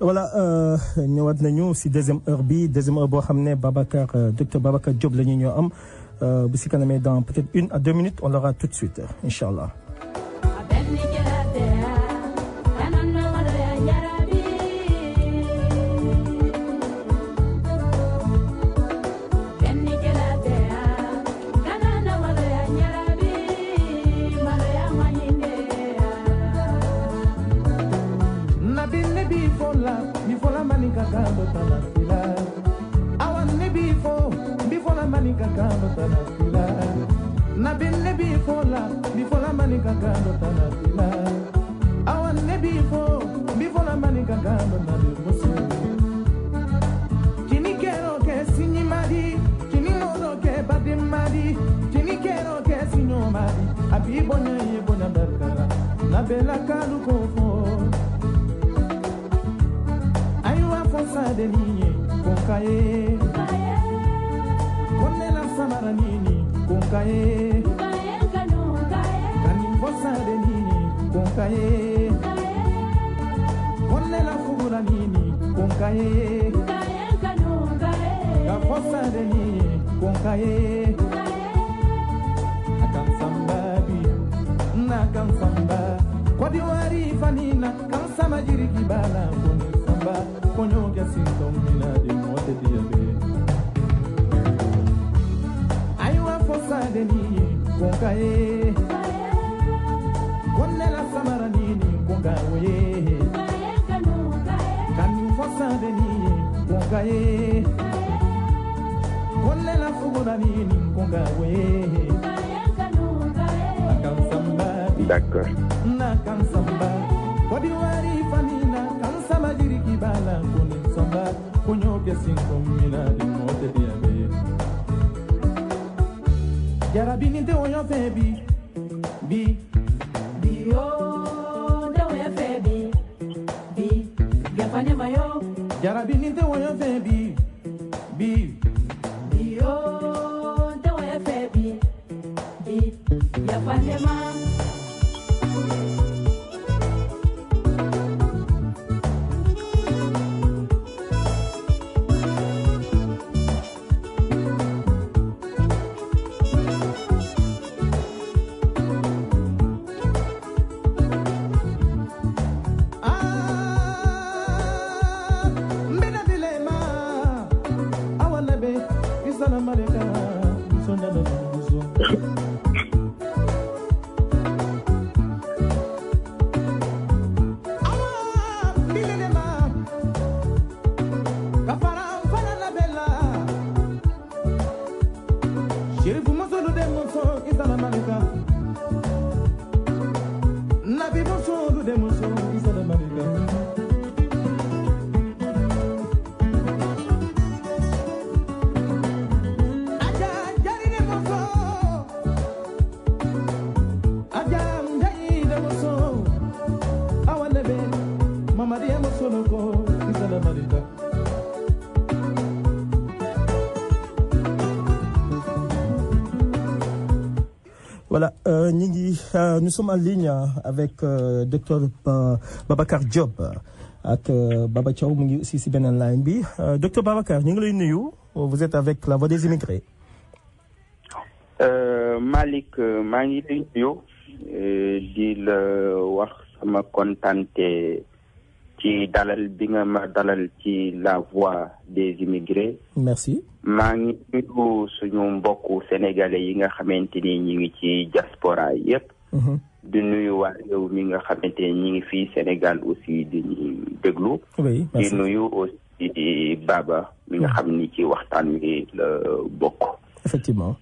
voilà ñëwaat nañu si deuxième heure boo xam ne Babacar docteur Babacar Diop la ñu ñoo am bu si kanamee dans peut-être 1 à 2 minutes on l'aura tout de suite incha allah. D'accord. Voilà, nous sommes en ligne avec docteur Babacar Diop ak Baba Thiaw mu ngi aussi si beneen line bi docteur Babacar ñu ngi lay nuyu vous êtes avec la voix des immigrés. Malick maa ngi lay nuyu di la wax sama kontante ci dalal bi nga ma dalal ci la voix des immigrés. Merci. maa ngi nuyu suñu mbokku sénégalais yi nga xamante ni ñi ngi ci diaspora yépp. di nuyu waa réew mi nga xamante ni ñi ngi fii Sénégal aussi di déglu. oui merci. di nuyu aussi Baba mi nga xam ni ci waxtaan mi la bokk. effectivement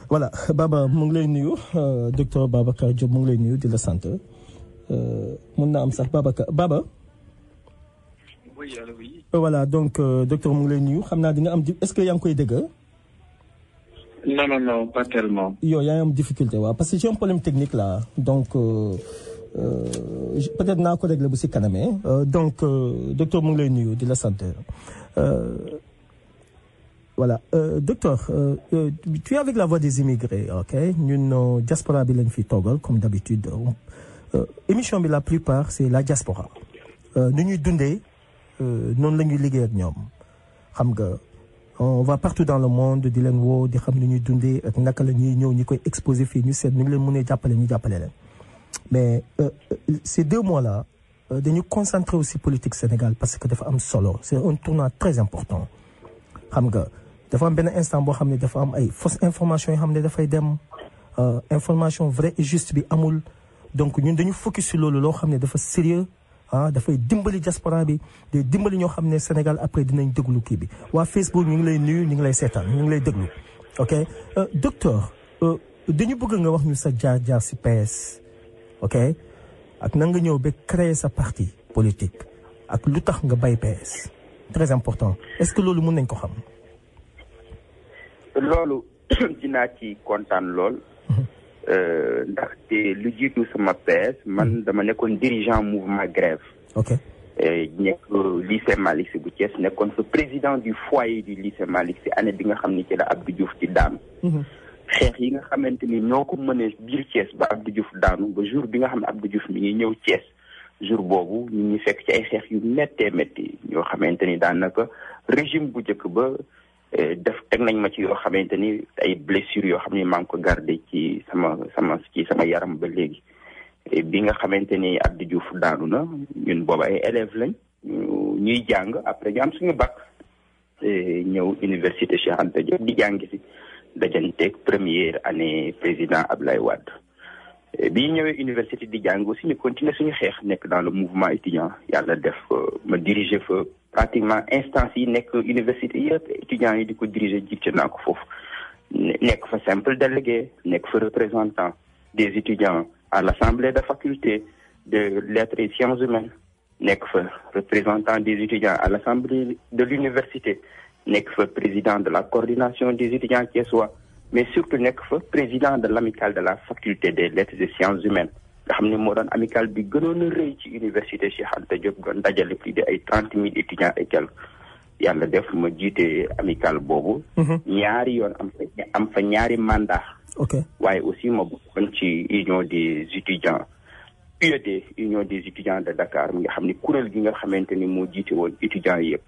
voilà Baba mu ngi lay nuyu docteur Babacar Diop mu ngi lay nuyu di la sant mun na am sax Baba. oui allo oui. voilà donc docteur mu ngi lay nuyu xam naa di nga am est-ce que yaa ngi koy dégg. non pas tellement. yow yaa ngi am difficulté waaw parce que j'ai un problème technique là donc peut-être naa ko régler bu si kanamee donc docteur mu ngi lay nuyu di la sant. voilà docteur tu es avec la voix des immigrés ok ñun diaspora bi lañ fi toogal comme d'habitude émission bi la plupart c'est la diaspora nu ñuy dundee noonu la ñuy liggéey ak ñoom xam nga on va partout dans le monde di leen woo di xam ni ñuy dundee ak naka la ñuy ñëw ñi koy exposé fii ñu seet ni ngi leen mënee jàppale ñu jàppale leen mais ces 2 mois là dañu concentré aussi politique Sénégal parce que dafa am solo c'est un tournant très important xam nga dafa am benn instant boo xam ne dafa am ay fausse information yoo xam ne dafay dem information vraie et juste bi amul donc ñun dañu focus sur loolu loo xam ne dafa sérieux dafay dimbali diaspora bi day dimbali ñoo xam ne Sénégal après dinañ déglu kii bi waa Facebook ñu ngi lay nuyu ñu ngi lay seetaan ñu ngi lay déglu ok docteur dañu bëgg nga wax ñu sa jaar-jaar si PS ok ak na nga ñëw ba créer sa parti politique ak lu tax nga bay PS très important est-ce que loolu mën nañ ko xam. loolu dinaa ci kontaan lool. ndaxte lu jiitu sama PS man dama nekkoon dirigeant mouvement grève. ok nekk lycée Malick Sy bu Thiès nekkoon fa président du foyer du lycée Malick Sy année bi nga xam ni ci la Abdou Diouf ci daanu. xeex yi nga xamante ni ñoo ko mënee biir Thiès ba Abdou Diouf daanu ba jour bi nga xam ne Abdou Diouf mi ngi ñëw Thiès jour boobu ñu ngi fekk ci ay xeex yu méttee métti yoo xamante ni daanaka régime bu njëkk ba. teg nañ ma ci yoo xamante ni ay blessures yoo xam ne maa ngi ko gardé ci sama yaram ba léegi bi nga xamante ni Abdou Diouf daanu na ñun booba ay élèves lañ ñuy jàng après ñu am suñu bac ñëw université Cheikh Anta Diop di jàng si dajanteeg première année président Ablaye Wade bi ñu ñëwee université di jàng aussi ñu continuer suñu xeex nekk dans le mouvement étudiant yàlla def ma diriger fa pratiquement instance yi nekk université yëpp étudiants yi di ko diriger jiite naa ko foofu nekk fa simple délégué nekk fa représentant des étudiants à l'assemblée de faculté de lettres et sciences humaines nekk fa représentant des étudiants à l'assemblée de l'université nekk fa président de la coordination des étudiants thiessois mais surtout nekk fa président de l'amicale de la faculté des lettres et sciences humaines nga xam ne moo doon amicale bi gënoon a rëy ci université Cheikh Anta Diop doon dajale plus de ay 30 000 étudiants et quelques yàlla def ma jiite amicale boobu. ñaari yoon am fa ñaari mandat. ok waaye aussi ma bokkoon ci union des étudiants UED union des étudiants de Dakar mi nga xam ne kuréel gi nga xamante ni moo jiite woon étudiants yëpp.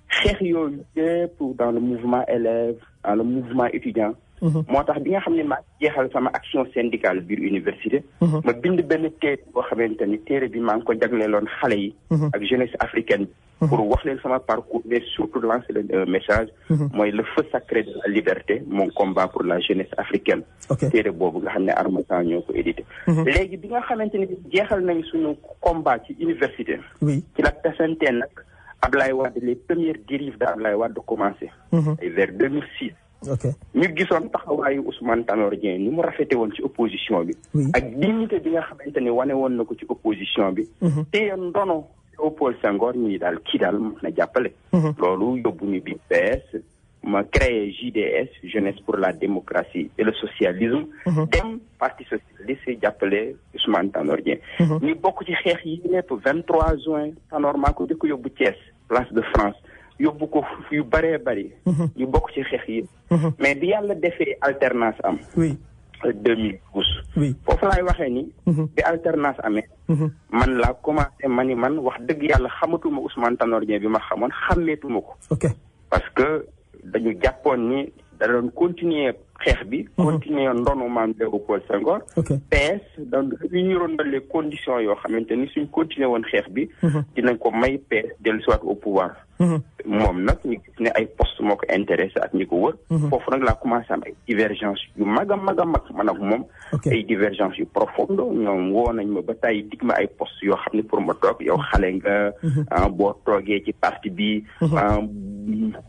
xeex yooyu yëpp dans le mouvement élève dans le mouvement étudiant. moo tax bi nga xam ne maa jeexal sama action syndicale biir université. ma bind benn téere boo xamante ni téere bi maa ngi ko jagleeloon xale yi. ak jeunesse africaine. pour wax leen sama parcours mais surtout lancer leen un message. mooy le feu sacré de la liberté mon combat pour la jeunesse africaine. téere boobu nga xam ne Harmattan ñoo ko édité. léegi bi nga xamante ni jeexal nañ suñu combat ci université. ci la tasante nag Ablaye Wade les premières dérives de Ablaye Wade commencé. et vers 2006. ñu gisoon taxawaayu Ousmane Tanor Dieng ni mu rafete woon ci opposition bi. ak dignité bi nga xamante ni wane woon na ko ci opposition bi. te ndono Léopold Senghor ñu daal kii daal mën na jàppale. loolu yóbbu ñu bi PS ma créé JDS jeunesse pour la démocratie et le socialisme. dem parti socialiste jàppale Ousmane Tanor Dieng. ñu bokk ci xeex yi lépp 23 juin Tanor maa ko jëkk yóbbu Thiès place de France. yóbbu ko yu bëree bëri. ñu bokk ci xeex yi. mais bi yàlla defee alternance am. 2012. foofu laay waxee ni. bi alternance amee. man laa commencé man wax dëgg yàlla xamatuma Ousmane Tanor Dieng bi ma xamoon xàmmeetuma ko. parce que dañu jàppoon ni da doon continuer xeex bi. continuer ndonu maam Léopold Senghor. PS donc ñu yoroon na les conditions yoo xamante ni suñ continuer woon xeex bi. dinañ ko may PS dellusiwaat au pouvoir. moom nag ñu gis ne ay poste moo ko intéressé ak ñi ko wër. foofu nag laa commencé am ay divergence yu mag a mag man ak moom. ay divergence yu profonde ñoom woo nañ ma ba tey dig ma ay poste yoo xam ne pour ma toog yow xale nga. boo toogee ci parti bi.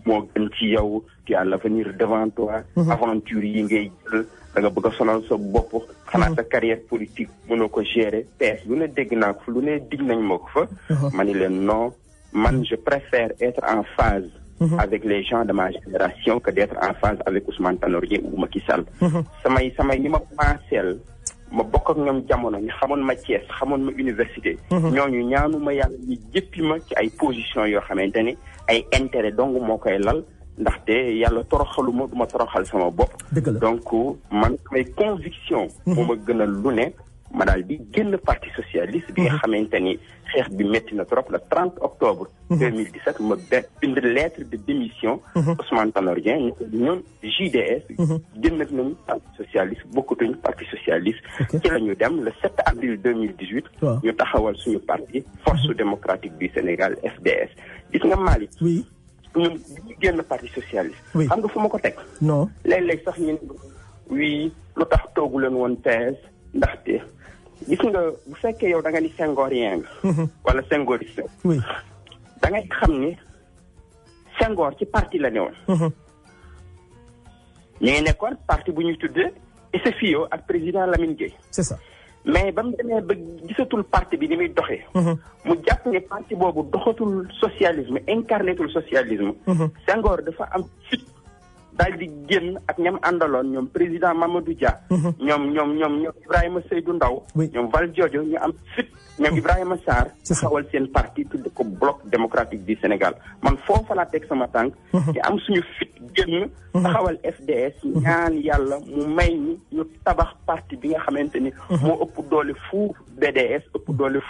moo gën ci yow tu as l'avenir devant toi. aventure yi ngay jël da nga bëgg a sonal sa bopp. xanaa sa carrière politique mënoo ko gérer. PS lu ne dégg naa ko fa lu ne dig nañ ma ko fa. ma ni leen non. man je préfère être en phase avec les gens de ma génération que d'être en phase avec Ousmane Tanor Dieng ou Macky Sall. samay ñi ma paaseel ma bokk ak ñoom jamono ñu xamoon ma Thiès xamoon ma université. ñooñu ñaanuma yàlla ñu jëppi ma ci ay position yoo xamante ni ay intérêt dong moo koy lal ndaxte yàlla toroxaluma du ma toroxal sama bopp. donc man samay conviction moo ma gënal lu ne ma daal di génn parti socialiste bi nga xamante ni xeex bi métti na trop le 30 octobre 2017 ma bind lettre de démission Ousmane Tanor Dieng ñun JDS génn nañu parti socialiste bokkatuñu parti socialiste ci la ñu dem le 7 avril 2018 ñu taxawal suñu parti Force démocratique du Sénégal FDS gis nga Malick ñun ñu génn parti socialiste xam nga fu ma ko teg non léeg-léeg sax ñun oui lu tax toogu leen woon PS ndaxte gis nga bu fekkee yow da nga ni Senghorien nga wala Senghoriste da ngay xam ni Senghor ci parti la newoon ñu ngi nekkoon parti bu ñuy tuddee SFIO ak président Lamine Gueye c'est ça mais ba mu demee ba gisatul parti bi ni muy doxee mu jàpp ne parti boobu doxatul socialisme incarnetul socialisme Senghor dafa am fit daal di génn ak ñam àndaloon ñoom président Mamadou Dia ñoom Ibrahima Seydou Ndaw ñoom Valdiodio ñu am fit ñoom Ibrahima Sarr taxawal seen parti tudde ko bloc démocratique du Sénégal man foofa laa teg sama tànk ci am suñu fit génn taxawal FDS ñaan yàlla mu may ñu tabax parti bi nga xamante ni moo ëpp doole fuuf BDS ëpp doole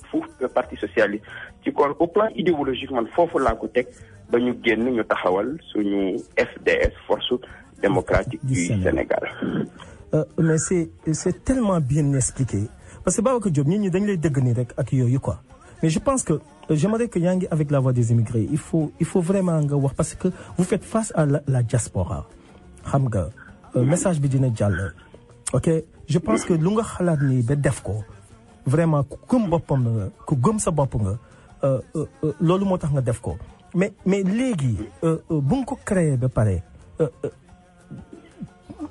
fuuf parti socialiste ci kon au plan idéologique man foofu laa ko teg ba ñu génn ñu taxawal suñu FDS Force démocratique du Sénégal. Mais c'est tellement bien expliqué parce que Babacar Diop nit ñi dañ lay dégg nii rek ak yooyu quoi mais je pense que j'aimerais que yaa ngi avec la voix des immigrés il faut vraiment nga wax parce que vous faites face à la diaspora xam nga message bi dina jàll. ok je pense que lu nga xalaat nii ba def ko vraiment ku gëm boppam nga ku gëm sa bopp nga loolu moo tax nga def ko. mais léegi bu nga ko créé ba pare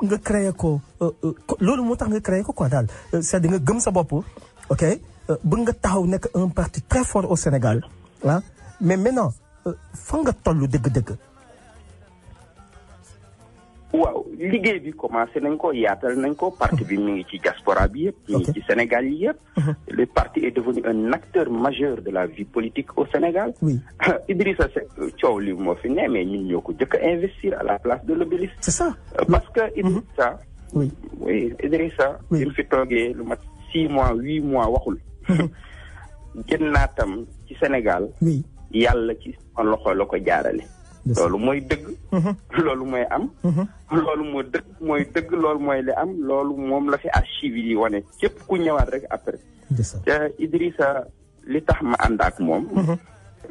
nga créé ko loolu moo tax nga créé ko quoi daal c'est-à-dire nga gëm sa bopp ok bëgg nga taxaw nekk un parti très fort au Sénégal ah mais maintenant fa nga toll dëgg-dëgg. waaw liggéey bi commencé nañ ko yaatal nañ ko parti bi mi ngi ci diaspora bi yëpp mi ngi ci Sénégal yi yëpp le parti est devenu un acteur majeur de la vie politique au Sénégal Idrissa Seck coow li moo fi ne mais ñun ñoo ko jëkk a investir à la place de l'Obélisque c'est ça parce que Idrissa bi mu fi toogee lu mat 6 mois 8 mois waxul génnaatam ci Sénégal yàlla ci sama loxo la ko jaarale loolu mooy dëgg loolu mooy am loolu mooy dëgg loolu mooy li am loolu moom la fi archive yi wane képp ku ñëwaat rek après te Idrissa li tax ma ànd ak moom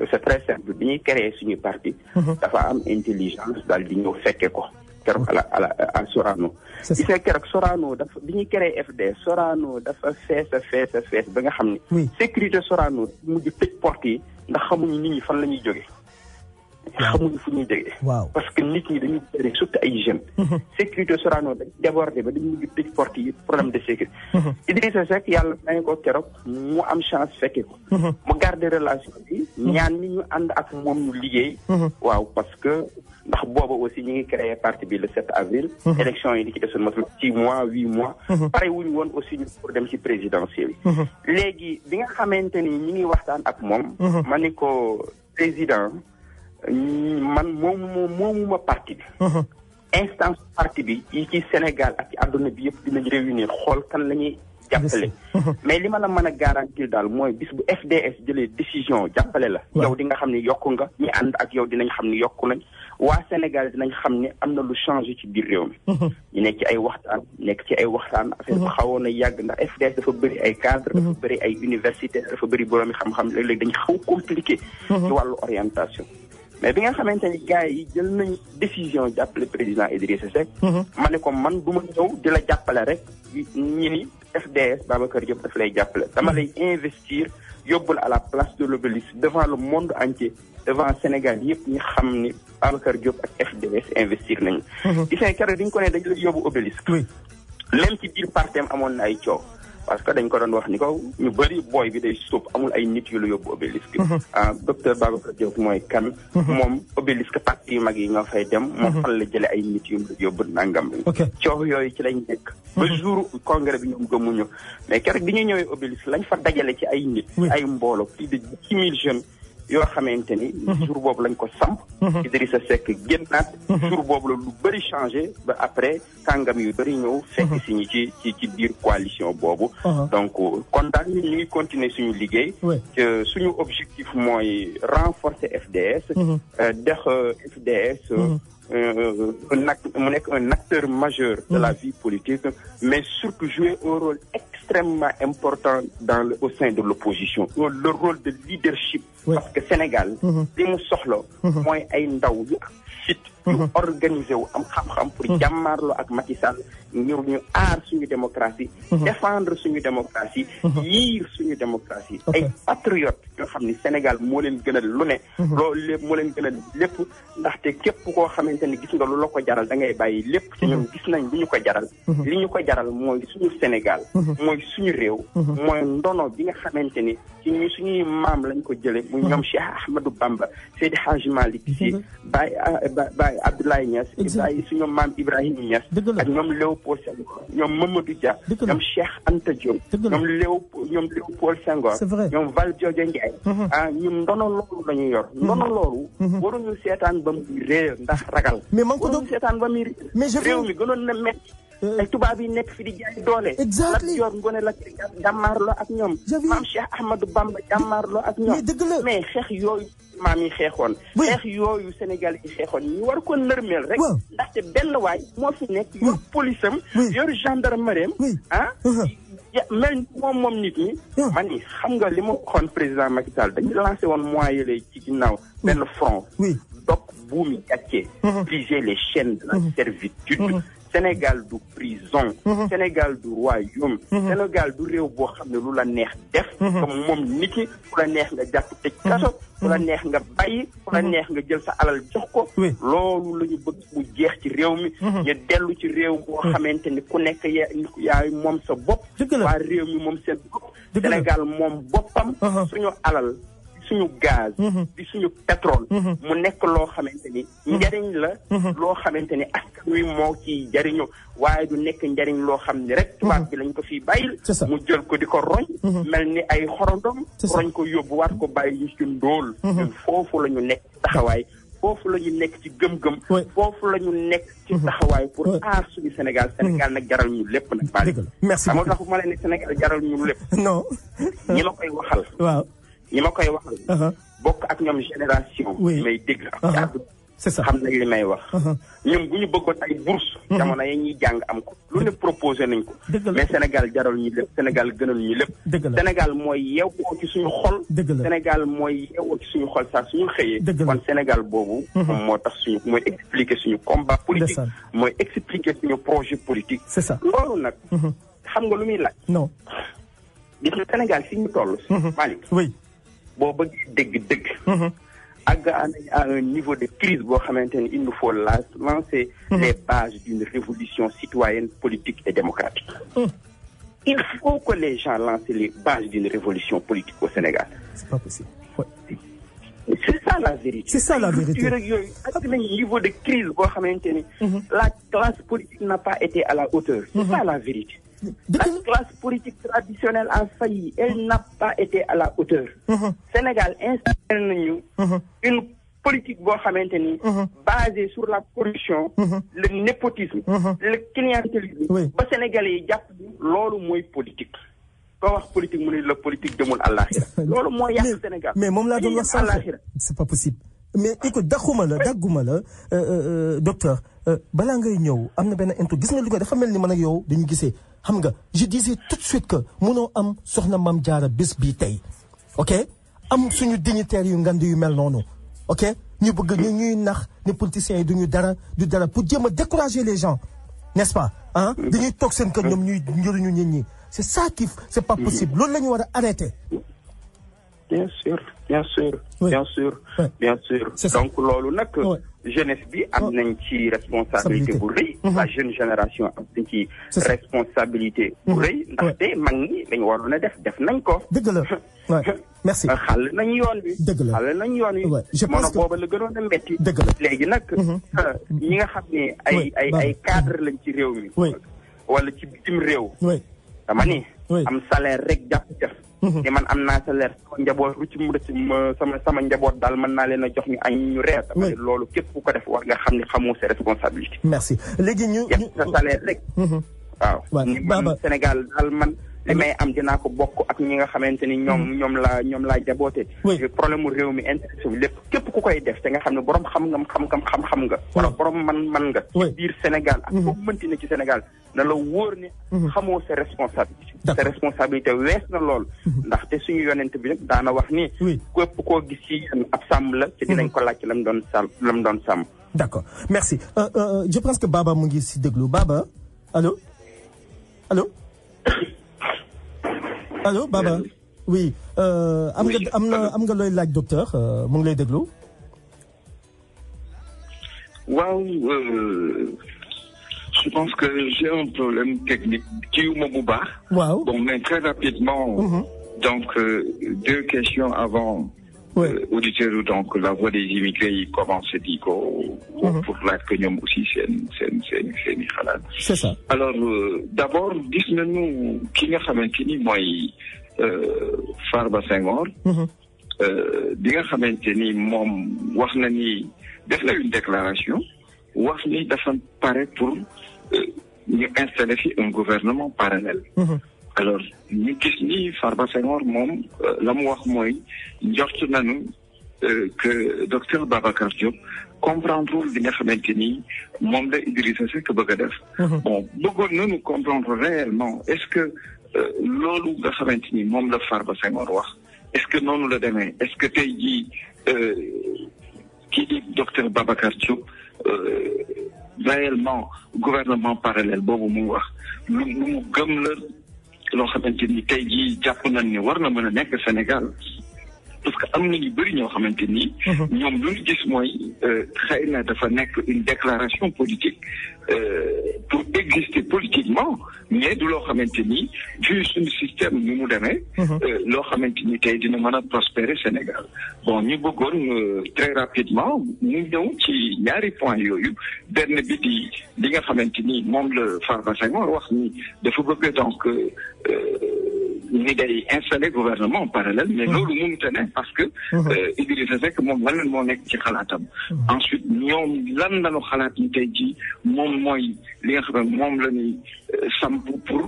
c'est très simple bi ñuy créer suñu parti dafa am intelligence daal di ñëw fekke ko keroog à Sorano gis nga keroog Sorano dafa bi ñuy créer FD Sorano dafa fees ba nga xam ne sécurité Sorano mujj tëj porte yi ndax xamuñu nit ñi fan la ñuy jóge xamuñu fu ñuy jógee parce que nit ñi dañuy bëri surtout ay jeunes sécurité Sorano dañ débordé ba dañu mujj tëj porte yi problème de sécurité Idrissa Seck yàlla may ko keroog mu am chance fekke ko mu garder relation bi ñaan ni ñu ànd ak moom ñu liggéey waaw parce que ndax booba aussi ñu ngi créé parti bi le 7 avril élection yi di ci desoon matul 6 mois 8 mois pare wuñu woon aussi ñu pour dem ci présidentielle yi léegi bi nga xamante ni ñi ngi waxtaan ak moom ma ni ko président man moomuma parti bi instance parti bi yi ci Sénégal ak ci àdduna bi yëpp dinañ réunir xool kan la ñuy jàppale mais li ma la mën a garantir daal mooy bis bu FDS jëlee décision jàppale la yow di nga xam ne yokku nga ñi ànd ak yow dinañ xam ne yokku nañ waa Sénégal dinañ xam ne am na lu changé ci biir réew mi ñu nekk ci ay waxtaan affaire bu xawoon a yàgg ndax FDS dafa bëri ay cadre dafa bëri ay université dafa bëri boroomi xam-xam léeg-léeg dañ xaw compliqué ci wàllu orientation mais bi nga xamante ni gars yi jël nañ décision jàppale président Idrissa Seck ma ne ko man du ma ñëw di la jàppale rek ñi ni FDS Babacar Diop daf lay jàppale dama lay investir yóbbul à la place de l'Obélisque devant le monde entier devant Sénégal yëpp ñu xam ni Babacar Diop ak FDS investir nañu gis nga keroog di ñu ko ne dañ lay yóbbu Obélisque même ci biir partem amoon na ay coow parce que dañ ko doon wax ni ko ñu bëri booy bi day suub amul ay nit yu la yóbbu Obélisque docteur Babacar Diop mooy kan moom Obélisque parti yu mag yi ñoo fay dem moom fan la jële ay nit yu la yóbbu nangam coow yooyu ci lañ nekk ba jour congrès bi ñoom gëmuñu mais keroog bi ñu ñëwee Obélisque lañ fa dajale ci ay nit ay mbooloo plus de 10 000 jeunes yoo xamante ni jour boobu lañ ko samp Idrissa Seck génnaat jour boobu la lu bëri changé ba après kàngam yu bëri ñëw fekk si ñi ci biir coalition boobu donc kon daal ñun ñu ngi continuer suñu liggéey suñu objectif mooy renforcer FDS dex FDS mu nekk un acteur majeur de la vie politique mais surtout jouer un rôle extrêmement important au sein de l'opposition le rôle de leadership parce que Sénégal li mu soxla mooy ay ndaw yu fit yu organisé wu am xam-xam pour jàmmaarloo ak Macky Sall ngir ñu aar suñu démocratie défendre suñu démocratie yiir suñu démocratie ay patriotes yoo xam ni Sénégal moo leen gënal lu ne loolu lépp moo leen gënal lépp ndaxte képp koo xamante ni gis nga lu la ko jaral da ngay bàyyi lépp te ñoom gis nañ li ñu ko jaral li ñu ko jaral mooy suñu Sénégal mooy suñu réew mooy ndono bi nga xamante ni ci suñuy maam lañ ko jële muy ñoom Cheikh Ahmadou Bamba Seydi Hadji Malick Sy Baye Abdoulaye Niass Baye suñu maam Ibrahima Niass ak ñoom Léopold Senghor ñoom Mamadou Dia ñoom Cheikh Anta Diop ñoom Léopold Senghor ñoom Valdiodio Ndiaye ñun ndono loolu la ñu yor ndono loolu waruñu seetaan ba muy réer ndax ragal waruñu seetaan ba muy réew mi gënoon na metti ay tubaab yi nekk fi di jaay doole exactly Lat Joor Ngoone Latyr jàmmaarloo ak ñoom maam Cheikh Ahmadou Bamba jàmmaarloo ak ñoom mais xeex yooyu maam yi xeexoon xeex yooyu Sénégal yi xeexoon ñu war ko nërmeel rek ndaxte benn waay moo fi nekk yor police am yor gendarmerie am mel moom nit ñi man ni xam nga li ma waxoon président Macky Sall dañu lancé woon mois yële ci ginnaaw benn front dok buumi gàccee briser les chaînes de la servitude Sénégal du prison Sénégal du royaume Sénégal du réew boo xam ne lu la neex def comme moom nit ñi fu la neex nga jàpp tëj kaso fu la neex nga bàyyi fu la neex nga jël sa alal jox ko loolu la ñu bëgg mu jeex ci réew mi ñu dellu ci réew boo xamante ni ku nekk yaay moom sa bopp waa réew mi moom seen bopp Sénégal moom boppam suñu alal suñu gaz di suñu pétrole mu nekk loo xamante ni njariñ la loo xamante ni askan wi moo ci jariñu waaye du nekk njariñ loo xam ni rek tubaab bi lañ ko fii bàyyil mu jël ko di ko roñ mel ni ay xorondom roñ ko yóbbu waat ko bàyyi ñu ci ndóol ñun foofu la ñu nekk taxawaay foofu la ñu nekk ci gëm-gëm foofu la ñu nekk ci taxawaay pour aar suñu Sénégal nag jaral ñu lépp nag bari merci moo tax bu ma leen ne Sénégal jaral ñu lépp non ñi ma koy waxal ñi ma koy waxal bokk ak ñoom génération may dégg ak yàgg c'est ça xam nañ li may wax ñun bu ñu bëggoon ay bourse jamono yi ñuy jàng am ko lu ne proposé nañ ko mais Sénégal jaral ñu lépp Sénégal gënal ñu lépp Sénégal mooy yeewoo ci suñu xol Sénégal mooy yeewoo ci suñu xol saa suñu xëyee kon Sénégal boobu moo tax suñu mooy expliquer suñu combat politique mooy expliquer suñu projet politique c'est ça loolu nag xam nga lu muy laaj non gis nga Sénégal fi ñu toll Malick boo bëggee dégg àgg à un niveau de crise boo xamante ni il nous faut lancer les bases d'une révolution citoyenne politique et démocratique il faut que les gens lancent les bases d'une révolution politique au Sénégal c'est pas possible c'est ça la vérité c'est ça la vérité yooyu ak nañ niveau de crise boo xamante ni la classe politique n'a pas été à la hauteur c'est ça la vérité la classe politique traditionnelle a failli. Elle n'a pas été à la hauteur. Sénégal installé nañu une politique boo xamante ni basée sur la corruption, le népotisme, le clientélisme. Ba Sénégalais yi jàpp loolu mooy politique. Koo wax politique mu ne la politique demul àllaaxira. Loolu moo yàq Sénégal. Mais moom laa doon wax sànq. C'est pas possible. Mais écoute dagguma la docteur balaa ngay ñëw am na benn intro gis nga li ko dafa mel ni man ak yow dañu gisee xam nga je disais tout de suite que mënoo am soxna Mame Diarra bés bii tey ok am suñu dignitaires yu ngand yu mel noonu ok ñu bëgg ñu ñuy nax ne politiciens yi du dara pour jéem a décourager les gens n'est-ce pas ah dañuy toog seen kër ñoom ñuy njëriñu nit ñi c'est ça qui c'est pas possible loolu la ñu war a arrêter. Bien sûr. Donc loolu nag jeunesse bi am nañ ci responsabilité bu rëy. La jeune génération am nañ ci responsabilité bu rëy. ndaxte mag ñi dañu waroon a def nañ ko. dëgg la merci. xàll nañ yoon wi. dëgg la xàll nañ yoon wi. je pense que booba la gënoon a metti. dëgg la léegi nag. ñi nga xam ne ay cadre lañ ci réew mi. wala ci bitim réew. dama ni am salaire rek jàpp ni man am naa salaire sama njaboot sama njaboot daal mën naa leen a jox ñu añ ñu reer. dama ne loolu képp ku ko def war nga xam ne xamoo sa responsabilité. merci léegi ñu sa salaire rek. waaw man Sénégal daal man li may am dinaa ko bokk ak ñi nga xamante ni ñoom laa jaboote. problème mu réew mi intéressé wu lépp képp ku koy def te nga xam ne borom xam nga. wala borom man nga. ci biir Sénégal ak foofu mënti ne ci Sénégal na la wóor ne. xamoo sa responsabilité. sa responsabilité wees na lool. ndaxte suñu yonent bi nag daana wax ni. képp koo gis ci ab sàmm la. te dinañ ko laaj lam doon sàmm. d'accord merci je pense que Baba mu ngi si déglu Baba allo. allo Baba oui am nga looy laaj docteur mu ngi lay déglu. waaw je pense que j'ai un problème technique qui wu ma bu baax. waaw bon mais très rapidement. donc 2 questions avant. auditeurs donc la voix des immigrés yi commencé di ko. pour laaj que ñoom aussi seen xalaat. c'est ça. alors d'abord gis nañu ki nga xamante ni mooy Farba Senghor. bi nga xamante ni moom wax na ni def na une déclaration wax ni dafa pare pour ñu installer fi un gouvernement parallèle. alors ñu gis ni Farba Senghor moom la mu wax mooy njort nañu que docteur Babacar Diop comprendre li nga xamante ni moom la Idrissa Seck bëgg a def. bon bëggoon nañu comprendre réellement est-ce que loolu nga xamante ni moom la Farba Senghor wax est-ce que noonu la demee est-ce que tey jii kii di docteur Babacar Diop réellement gouvernement parallèle boobu mu wax lu mu gëm la. loo xamante ni tey jii jàpp nañ ni war na mën a nekk Sénégal parce que am na ñu bëri ñoo xamante ni. ñoom lu ñu gis mooy xëy na dafa nekk une déclaration politique pour exister politiquement mais du loo xamante ni vu suñu système ni mu demee. loo xamante ni tey dina mën a prospérer Sénégal bon ñu bëggoon très rapidement ñu ñëw ci ñaari points yooyu benn bi di li nga xamante ni moom la Farba Senghor wax ni dafa bëgg donc. ni day installé gouvernement parallèle mais loolu mënut a ne parce que Idrissa Seck moom lan moo nekk ci xalaatam ensuite ñoom lan lañu xalaat ni tey jii moom mooy li nga xam ne moom la ñuy samp pour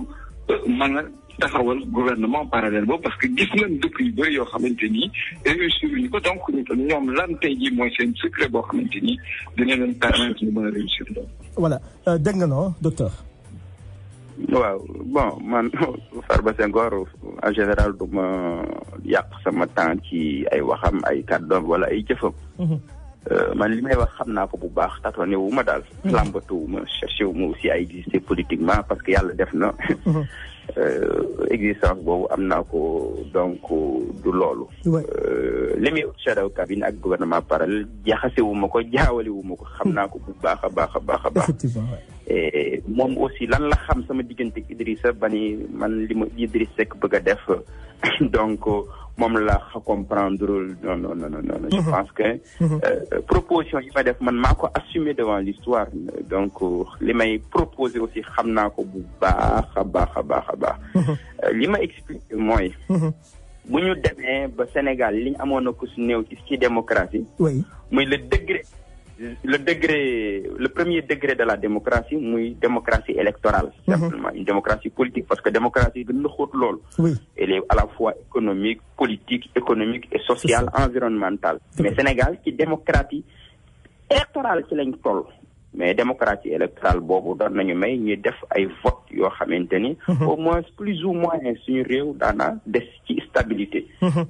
mën a taxawal gouvernement parallèle boobu parce que gis nañ dëkk yu bëri yoo xamante ni réussir ñu ko donc ñoom lan tey jii mooy seen secret boo xamante ni dina leen permettre ñu mën a réussir loolu. voilà dégg nga non docteur. waaw bon man Farba Senghor en général du ma yàq sama temps ci ay waxam ay kàddoom wala ay jëfam. man li may wax xam naa ko bu baax tatoné wu ma daal. lambatu wu ma cherché wu ma aussi à exister politiquement parce que yàlla def na. existence boobu am naa ko donc du loolu. li muy shadow cabinet ak gouvernement parallèle jaxase wu ma ko jaawale wu ma ko xam naa ko bu baax a baax a baax a baax. effectivement moom aussi lan la xam sama diggante ak Idrissa ba ni man li ma Idrissa Seck bëgg a def donc moom la comprendre non. je pense que proposition yi ma def man maa ko assumer devant l'histoire donc li may proposer aussi xam naa ko bu baax a baax a baax a baax. li ma expliqué mooy. bu ñu demee ba Sénégal li ñu amoon na ko su néew ci démocratie. oui muy le premier degré de la démocratie muy démocratie électorale. simplement une démocratie politique parce que démocratie gën na xóot lool. oui elle est à la fois économique politique économique et sociale environnementale. mais Sénégal ci démocratie électorale ci lañ toll. mais démocratie électorale boobu doon nañu may ñuy def ay vote yoo xamante ni. au moins plus ou moins suñu réew daana des ci stabilité.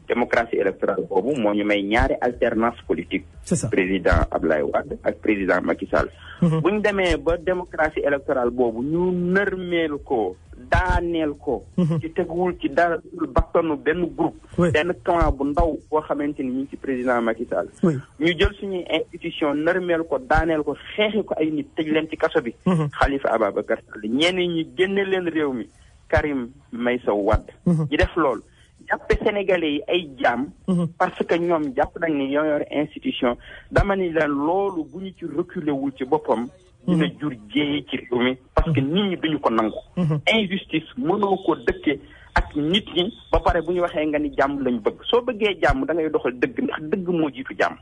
démocratie électorale boobu moo ñu may ñaari alternance politique. c'est ça président Abdoulaye Wade ak président Macky Sall. bu ñu demee ba démocratie électorale boobu ñu nërmeel ko daaneel ko. ci teguwul ci dara baktanu benn groupe. benn clan bu ndaw boo xamante ni ñu ngi ci président Macky Sall. ñu jël suñuy institution nërmeel ko daaneel ko xeexi ko ay nit tëj leen ci kaso bi. Khalifa Ababacar Sall ñenn ñi génne leen réew mi Karim Meïssa Wade. ñi def loolu jàppe sénégalais yi ay jaam. parce que ñoom jàpp nañ ni ñoo yor institution dama ni leen loolu bu ñu ci reculer wul ci boppam dina jur jéeye ci réew mi parce que nit ñi duñu ko nangu. injustice mënoo ko dëkkee ak nit ñi ba pare bu ñu waxee nga ni jàmm lañ bëgg soo bëggee jàmm da ngay doxal dëgg ndax dëgg moo jiitu jàmm.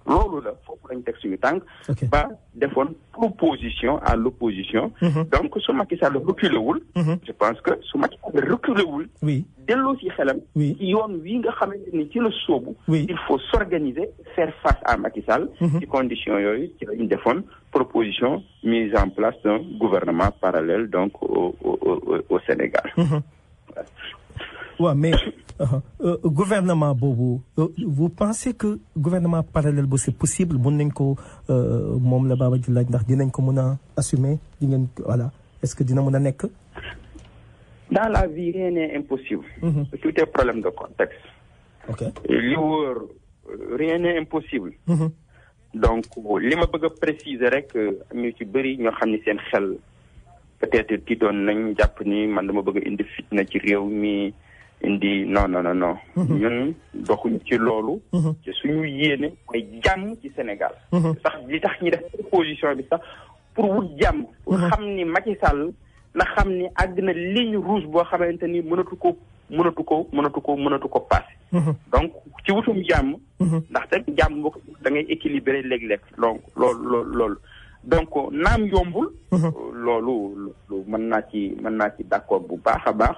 loolu la foofu lañ teg suñu tànk. ba defoon proposition à l'opposition. donc su Macky Sall reculé wul. je pense que su Macky Sall reculé wul. delloo ci xelam. ci yoon wi nga xamante ni ci la sóobu. il faut s'organiser faire face à Macky Sall. ci conditions yooyu ci lañ defoon proposition mise en place d'un gouvernement parallèle donc au Sénégal. Ouais, mais gouvernement boobu vous pensez que gouvernement parallèle bu c'est possible mën nañ ko moom la Baba di laaj ndax dinañ ko mën a assumer di ngeen voilà est-ce que dina mën a nekk. dans la vie rien n'est impossible. Tout est problème de contexte. ok li wóor rien n'est impossible. donc li ma bëgg a préciser rek ñu ci bëri ñoo xam ni seen xel peut-être tiitoon nañ jàpp ni man dama bëgg a indi fitna ci réew mi. indi non. ñun doxuñ ci loolu. te suñu yéene mooy jàmm ci Sénégal. sax li tax ñi def proposition bi sax pour wut jàmm. pour xam ni Macky Sall na xam ni àgg na ligne rouge boo xamante ni mënatu ko passé. donc ci wutum jàmm. ndaxte jàmm boo ko da ngay équilibré léeg-léeg donc loolu. donc naam yombul. loolu mën naa ci d'accord bu baax a baax.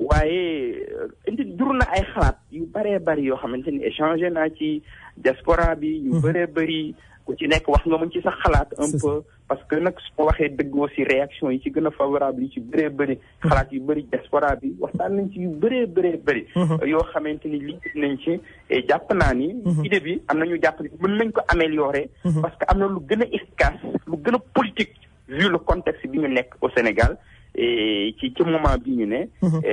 waaye indi jur na ay xalaat yu bëree bëri yoo xamante ni échangé naa ci diaspora bi. yu bëree bëri ku ci nekk wax nga mën ci sax xalaat un peu parce que nag su ma waxee dëgg aussi réaction yi ci gën a favorable yi ci bëree bëri. xalaat yu bëri diaspora bi waxtaan nañ ci yu bëree bëri. yoo xamante ni lii nañ ci et jàpp naa ni. idée bi am na ñu jàpp ni mën nañ ko améliorer. parce que am na lu gën a efficace lu gën a politique vu le contexte bi ñu nekk au Sénégal et ci moment bi ñu ne.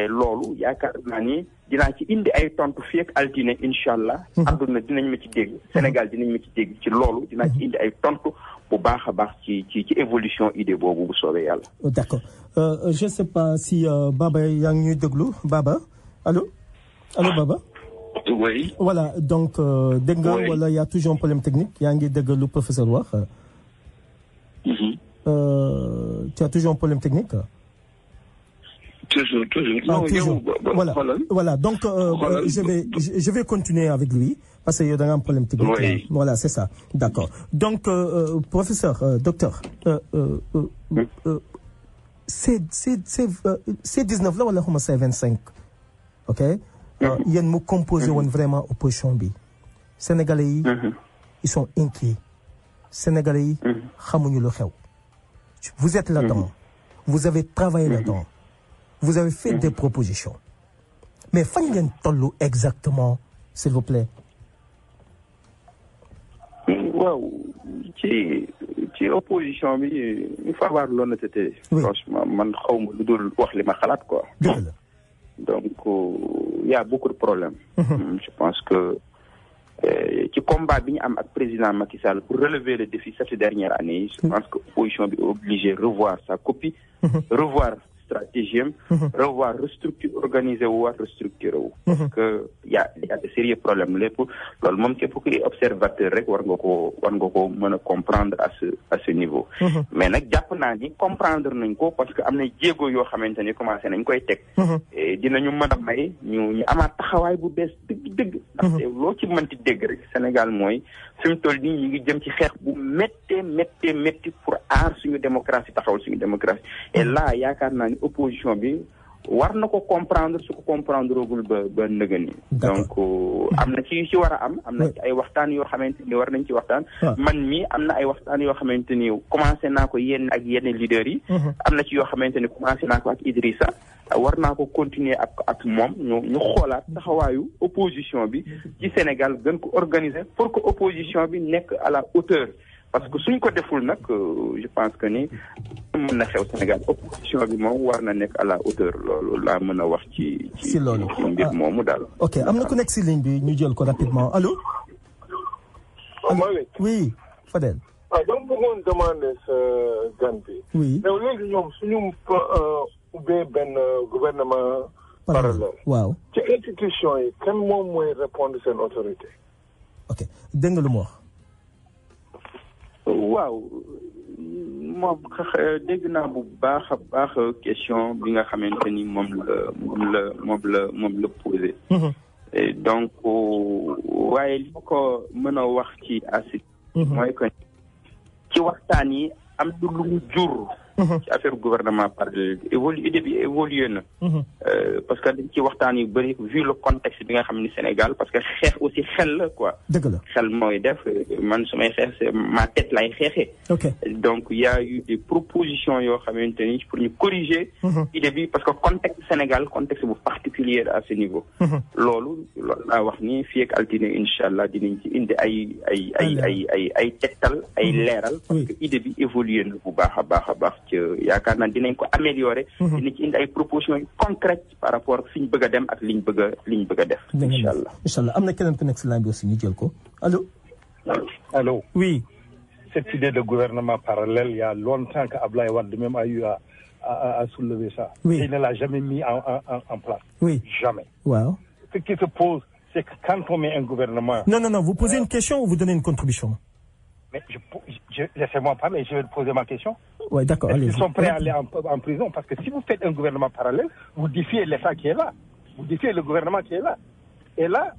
loolu yaakaar naa ni dinaa ci indi ay tontu fii ak altine incha allah. àdduna dinañ ma ci dégg Sénégal dinañ ma ci dégg ci loolu dinaa ci indi ay tontu bu baax a baax ci évolution idée boobu bu soobee yàlla. d'accord je sais pas si Baba yaa ngi ñuy déglu Baba allo Baba. oui. voilà donc dégg nga wala y a toujours un problème technique yaa ngi dégg lu professeur wax. tu as toujours un problème technique. Toujours. Non, toujours. Voilà. Donc, je vais continuer avec lui parce qu'il y a un problème technique. Oui. Voilà, c'est ça. D'accord. Donc, professeur, docteur, c'est 19 là, voilà, c'est 25. OK? Il y a une composé vraiment opposition bi. Sénégalais, ils sont inquiets. Sénégalais, vous êtes là-dedans. Vous avez travaillé là-dedans. Vous avez fait des propositions. Mais fan ngeen tollu exactement, s'il vous plaît. waaw ci opposition bi il faut avoir l'honnêteté. Franchement man xawma lu dul wax li ma xalaat quoi. donc il y a beaucoup de problèmes. Je pense que ci combat bi ñu am ak président Macky Sall pour relever le défi cette dernière année je pense que opposition bi est obligée revoir sa copie. revoir stratégie revoir organiser wu restructurer wu. parce que y a de sérieux problèmes lépp loolu moom képp kuy observateur rek war nga ko mën a comprendre à ce niveau. mais nag jàpp naa ni comprendre nañ ko parce que am na jéego yoo xamante ni commencé nañ koy teg. dinañu mën a may ñu amaat taxawaay bu bees dëgg. ndaxte loo ci mënti dégg rek Sénégal mooy fi mu toll nii ñu ngi jëm ci xeex bu métti pour aar suñu démocratie taxawal suñu démocratie et là yaakaar naa ni opposition bi war na ko comprendre su ko comprendre ogul ba nëgëni. donc am na ci war a am na ci ay waxtaan yoo xamante ni war nañ ci waxtaan. man mii am na ay waxtaan yoo xamante ni commencé naa ko yenn leaders yi. am na ci yoo xamante ni commencé naa ko ak Idrissa. war naa ko continuer ak moom ñu xoolaat taxawaayu opposition bi ci Sénégal gën ko organiser pour que opposition bi nekk à la hauteur. parce que suñ ko deful nag je pense que ni mën na xew Sénégal opposition bi moom war na nekk à la hauteur loolu laa mën a wax ci loolu mbir moomu daal. ok am na ku nekk si ligne bi ñu jël ko rapidement allo. oui Fadel. dama bëggoon demander sa gan bi. oui mais léegi ñoom suñu ubbee benn gouvernement parallèle. waaw ci institution yi kan moom mooy répondre seen autorité. ok dégg nga lu mu wax. waaw moom dégg naa bu baax a baax question bi nga xamante ni moom la posé. Donc waaye li ma ko mën a wax ci ACID. mooy que ci waxtaan yi am lu mu jur. ci affaire gouvernement parallèle idée bi évolué na. parce que dañ ci waxtaan yu bëri vu le contexte bi nga xam ni Sénégal parce que xeex aussi xel la quoi. dëgg la xel mooy def man su may xeex ma tête lay xeexee. ok donc il y a eu des propositions yoo xamante ni pour ñu corriger. idée bi parce que contexte Sénégal contexte bu particulier à ce niveau. loolu laa wax ni fii ak altine incha allah dinañ ci indi ay tegtal ay leeral. parce que idée bi évolué na bu baax a baax. yaakaar naa dinañ ko améliorer. dinañ ci indi ay propositions concrètes par rapport ak fi ñu bëgg a dem ak liñ bëgg a def. incha allah am na keneen ku nekk si line bi aussi ñu jël ko allo. Allô. Oui. Cette idée de gouvernement parallèle, il y a longtemps qu'Ablaye Wade même a eu à soulever ça. Oui. Il ne l'a jamais mis en place. Oui. Jamais. Wow. Ce qui se pose, c'est que quand on met un gouvernement... Non, vous posez une question ou vous donnez une contribution? Mais laissez-moi parler, je vais poser ma question. Oui, d'accord. Ils sont prêts à aller en prison parce que si vous faites un gouvernement parallèle, vous défiez l'État qui est là. Vous défiez le gouvernement qui est là. Et là,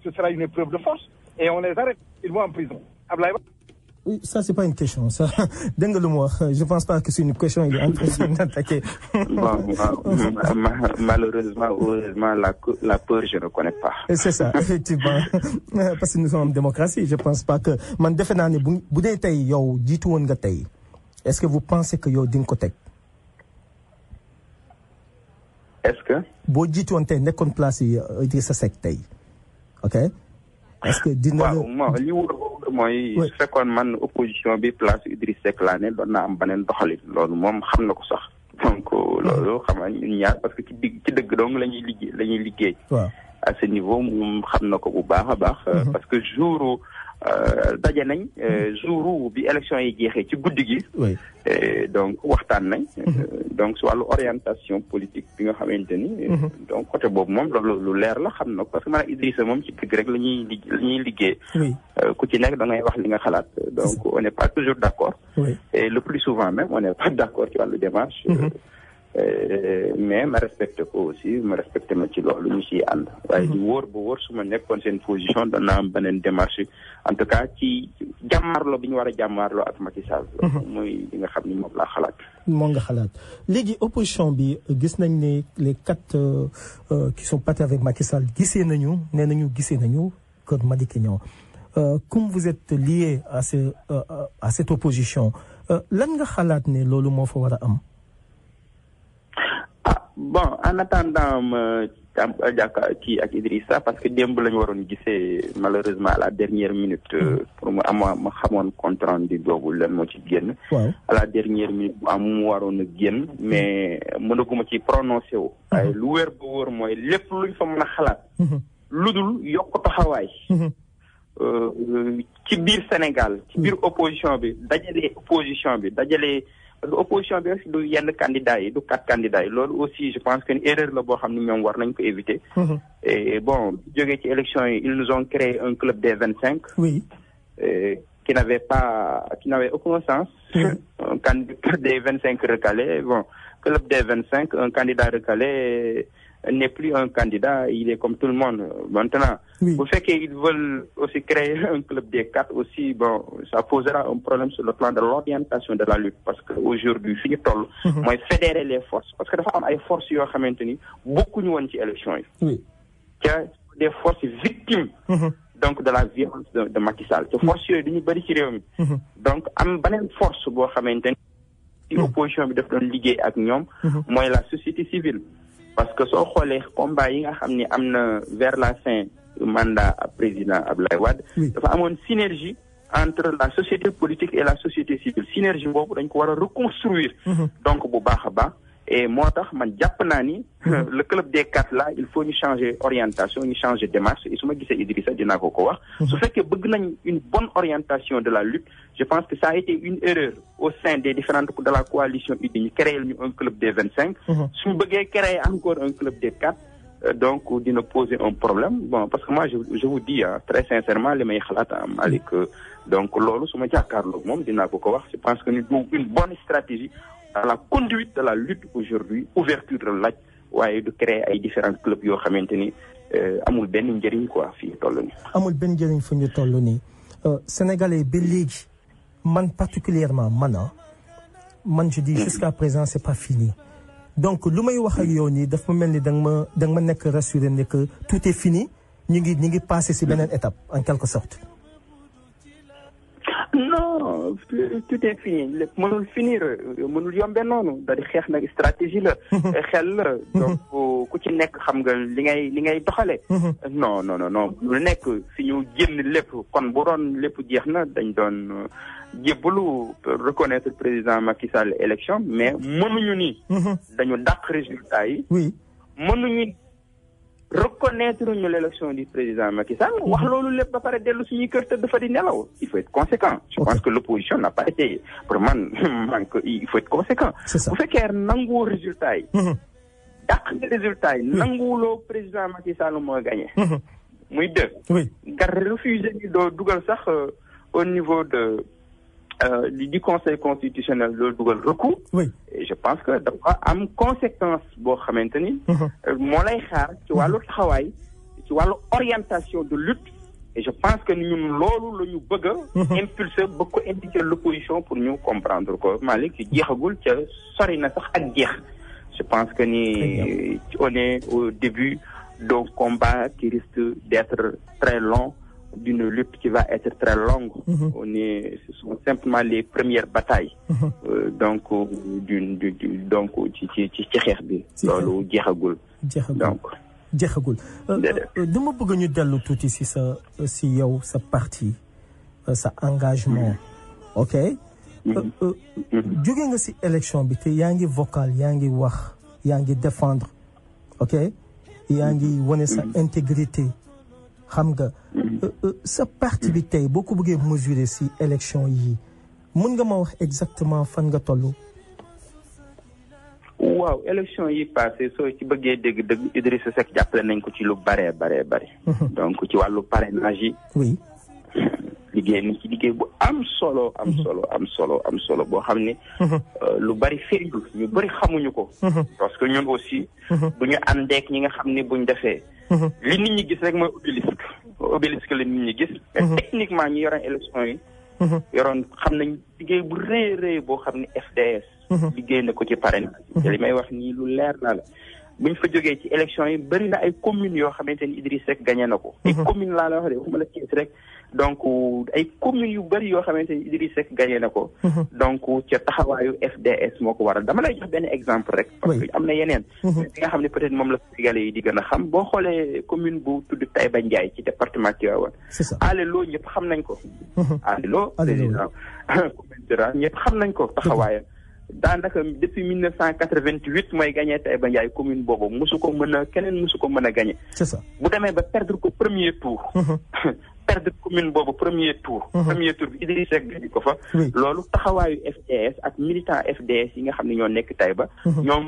ce sera une épreuve de force. Et on les arrête. Ils vont en prison. Ablaye. Oui, ça, c'est pas une question. Ça, je pense pas que c'est une question. Il est en train d'attaquer. Malheureusement, heureusement, la peur, je ne connais pas. C'est ça, effectivement. Parce que nous sommes en démocratie. Je pense pas que, est-ce que vous pensez que yo din ko tek? Est-ce que? Bo jitu won tay nekkon place Idrissa Seck tay. OK? Est-ce que dina li wóor mooy su fekkoon man opposition bi place Idrissa Seck laa ne doon naa am beneen doxalin loolu moom xam na ko sax donc loolu xam nga ñun ñaar parce que ci dëgg dong la ñuy liggéey à ce niveau moom xam na ko bu baax a baax parce que jour daje nañ jour bi élection yi jeexee ci guddi gi donc waxtaan nañ donc si wàllu orientation politique bi nga xamante ni donc côté boobu moom loolu lu leer la xam na ko parce que man Idrissa moom ci dëgg rek la ñuy liggéey ku ci nekk da ngay wax li nga xalaat donc on n'est pas toujours d'accord et le plus souvent même on n'est pas d'accord ci wàllu démarche mais ma respecte ko aussi ma respecte ma ci loolu ñu ciy ànd waaye di wóor ba wóor su ma nekkoon seen position dana am beneen démarche en tout cas ci jàmmaarloo bi ñu war a jàmmaarloo ak Macky Sall mooy li nga xam ni moom laa xalaat moo nga xalaat léegi opposition bi gis nañ ne les 4 qui sont partis avec Macky Sall gisee nañu kër Madické Niang comme vous êtes lié à cette opposition lan nga xalaat ne loolu moo fa war a am. Bon, en attendant kii ak Idrissa parce que démb lañu waroon gisee malheureusement à la dernière minute pour ma xamoon compte rendu boobu lan moo ci génn à la dernière minute mu waroon a génn mais mënaguma ci prononcé wu waaye lu wér ba wóor mooy lépp luñ fa mën a xalaat lu dul yokk taxawaay ci biir Sénégal ci biir opposition bi dajale parce que opposition bi aussi du yenn candidats yi du 4 candidats yi loolu aussi je pense que une erreur la boo xam ne ñoom war nañ ko éviter. Et bon jógee ci élection yi ils nous ont créé un club des 25. Qui n'avait aucun sens. Un candidat des 25 recalés bon club des 25 un candidat recalé n'est plus un candidat, il est comme tout le monde. Maintenant, vous faites qu'ils veulent aussi créer un club des 4 aussi, bon, ça posera un problème sur le plan de l'orientation de la lutte. Parce qu'aujourd'hui, moi, fédérer les forces. Parce que les femmes ont des forces qui ont maintenu beaucoup de élections. Il y a des forces victimes donc de la violence de Macky Sall. Ces forces, donc, il y a une force qui a maintenu l'opposition qui doit liguer avec nous, moi, la société civile. Parce que soo xoolee combat yi nga xam ni am na vers la fin du mandat président Abdoulaye Wade dafa amoon synergie entre la société politique et la société civile synergie boobu dañ ko war a reconstruire donc bu baax a baax et moo tax man jàpp naa ni le club des 4 là il faut ñu changer orientation ñu changer démarche et su ma gisee Idrissa dinaa ko wax su fekkee bëgg nañ une bonne orientation de la lutte je pense que ça a été une erreur au sein des différentes de la coalition UDI ñu créer ñu un club des 25 suñu bëggee créer encore un club des 4 donc dina poser un problème bon parce que moi je vous dis très sincèrement li may xalaat Malick donc loolu su ma jàkkaarloog moom dinaa ko wax je pense que ni une bonne stratégie dans la conduite de la lutte aujourd'hui ouverture de laaj waaye du créer ay différents clubs yoo xamante ni amul benn njëriñ quoi fii toll nii. amul benn njëriñ fu ñu toll nii sénégalais ba léegi man particulièrement man je dis jusqu'à présent c'est pas fini donc lu may wax ak yow nii daf ma mel ni da nga ma nekk rassuré ne que tout est fini ñu ngi passé ci beneen étape en quelque sorte. non tout est fini lépp mënul finir mënul yombee noonu da di xeex nag stratégie la xel la donc ku ci nekk xam nga li ngay doxale non lu nekk fi ñu génn lépp kon bu doon lépp jeex na dañ doon jébbalu reconnaître président Macky Sall élection mais mënuñu ni dañu dàq résultat yi mënuñu reconnaître ñu l'élection du président Macky Sall wax loolu lépp ba pare dellu suñuy kër te dafa di nelaw il faut être conséquent je pense que l'opposition n'a pas été pour man il faut être conséquent bu fekkee nanguwoo résultat yi dàq nga résultat yi nanguwuloo président Macky Sall moo gagné muy deux nga refusé ni doo dugal sax au niveau de du conseil constitutionnel loolu dugal recours et je pense que dafa am conséquence boo xamante ni moo lay xaar ci wàllu taxawaay ci wàllu orientation de lutte et je pense que ñun loolu la ñu bëgg a impulser bëgg ko indiquer l'opposition pour ñu comprendre ko Malick ci jeexagul ca sori na sax ak jeex je pense que ni on est au début d'un combat qui risque d'être très long d'une lutte qui va être très longue. Ce sont simplement les premières batailles. Donc ci xeex bi. loolu jeexagul. donc jeexagul. dama bëgg ñu dellu tuuti si yow sa parti sa engagement. ok. jóge nga si élection bi te yaa ngi vocal yaa ngi wax yaa ngi défendre. ok yaa ngi wane sa intégrité. xam nga sa parti bi tey boo ko bëggee mesurer ci élection yi mën nga ma wax exactement fan nga toll. waaw élection yi passé soo ci bëggee dëgg Idrissa Seck jàppale nañ ko ci lu bare. donc ci wàllu parrainage yi. oui. liggéey nañ ci liggéey bu am solo boo xam ne. lu bari feeñul ñu bari xamuñu ko. parce que ñun aussi. bu ñu àndeek ñi nga xam ne buñ defee. li nit ñi gis rek mooy obélisque la nit ñi gis. mais techniquement ñu yoroon élection yi. yoroon xam nañ liggéey bu rëy boo xam ne FDS. liggéey na ko ci parrainage. te li may wax nii lu leer na la. buñ fa jógee ci élection yi bari na ay communes yoo xamante ni Idriss Seck gagné na ko. ay communes laa la wax de waxuma la Thiès rek. donc ay communes yu bari yoo xamante ni Idriss Seck gagné na ko. donc ca taxawaayu FDS moo ko waral dama lay jox benn exemple rek. parce que am na yeneen. li nga xam ne peut-être moom la Sénégalais yi di gën a xam boo xoolee commune bu tudd Taïba Ndiaye ci département Tivaouane. c'est ça Alelo ñëpp xam nañ ko. Alelo président commune rurale ñëpp xam nañ ko taxawaayam. daanaka depuis 1988 mooy gagné Taïba Ndiaye commune boobu keneen musu ko mën a gagné. c'est ça bu demee ba perdre ko premier tour. perdre commune boobu premier tour. premier tour bi Idriss Seck gagné ko fa. loolu taxawaayu FDS ak militant FDS yi nga xam ne ñoo nekk Taïba. ñoo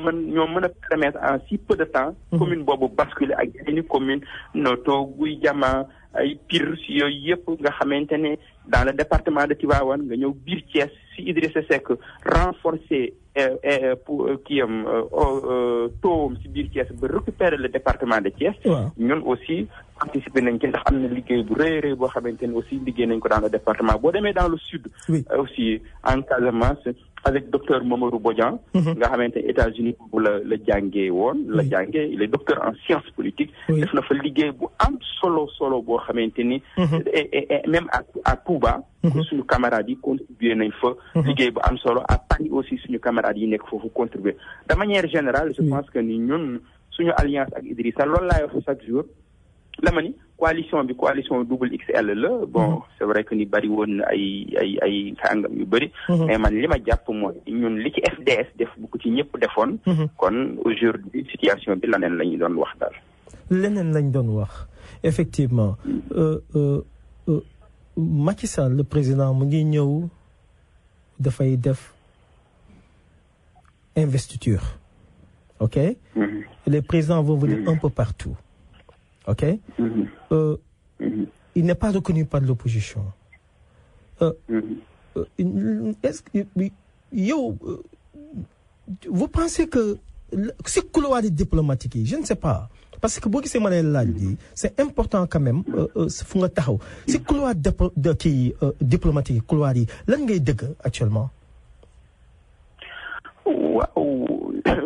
mën a permettre en si peu de temps. commune boobu basculer ak yeneen commune Noto Guy Jama ay Pire si yooyu yëpp nga xamante ne dans le département de Tivaouane nga ñëw biir Thiès si Idrissa Seck renforcer pour taux si biir Thiès ba récupérer le département de Thiès. ñun aussi participer nañ ci ndax am na liggéey bu rëy boo xamante ne aussi liggéey nañ ko dans le département boo demee dans le sud. aussi en Casamance avec docteur Mamadou Bodian. nga xamante ne États-Unis bu la jàngee woon. il est docteur en sciences politiques. def na fa liggéey bu am solo boo xamante ni. et même à Touba. suñu camarades yi contribué nañ fa. liggéey bu am solo à Paris aussi suñu camarades yi nekk foofu contribué de manière générale je pense que ni ñun suñu alliance ak Idrissa loolu laay wax chaque jour. dama ni coalition double XL la bon c'est vrai que ni bari woon ay kàngam yu bari. mais man li ma jàpp mooy ñun li ci FDS def bu ko ci ñëpp defoon. kon aujourd'hui situation bi leneen la ñu doon wax daal. leneen lañ doon wax effectivement Macky Sall le président mu ngi ñëw dafay def investiture ok? Les présidents vont venir un peu partout, ok? Il n'est pas reconnu par l'opposition. Est-ce que vous pensez que c'est couloir diplomatique, je ne sais pas. Parce que c'est important quand même. C'est couloir diplomatique, couloir actuellement.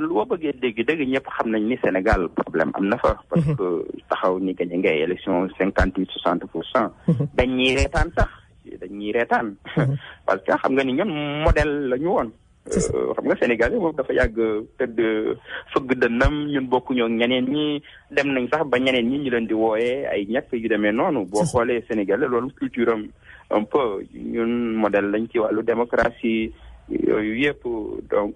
Loo bëggee dégg ñëpp xam nañ ni Sénégal problème am na fa. parce que taxaw ni gagné ngay élection 58-60%. dañuy reetaan. parce que xam nga ni ñun modèle la ñu woon. xam nga Sénégal moom dafa yàgg tëdd fëgg dënnam ñun bokkuñoo ñeneen ñi dem nañ sax ba ñeneen ñi ñu leen di wooyee ay ñàkk yu demee noonu. boo xoolee Sénégal loolu culture am un peu ñun modèle lañ ci wàllu démocratie. yooyu yëpp donc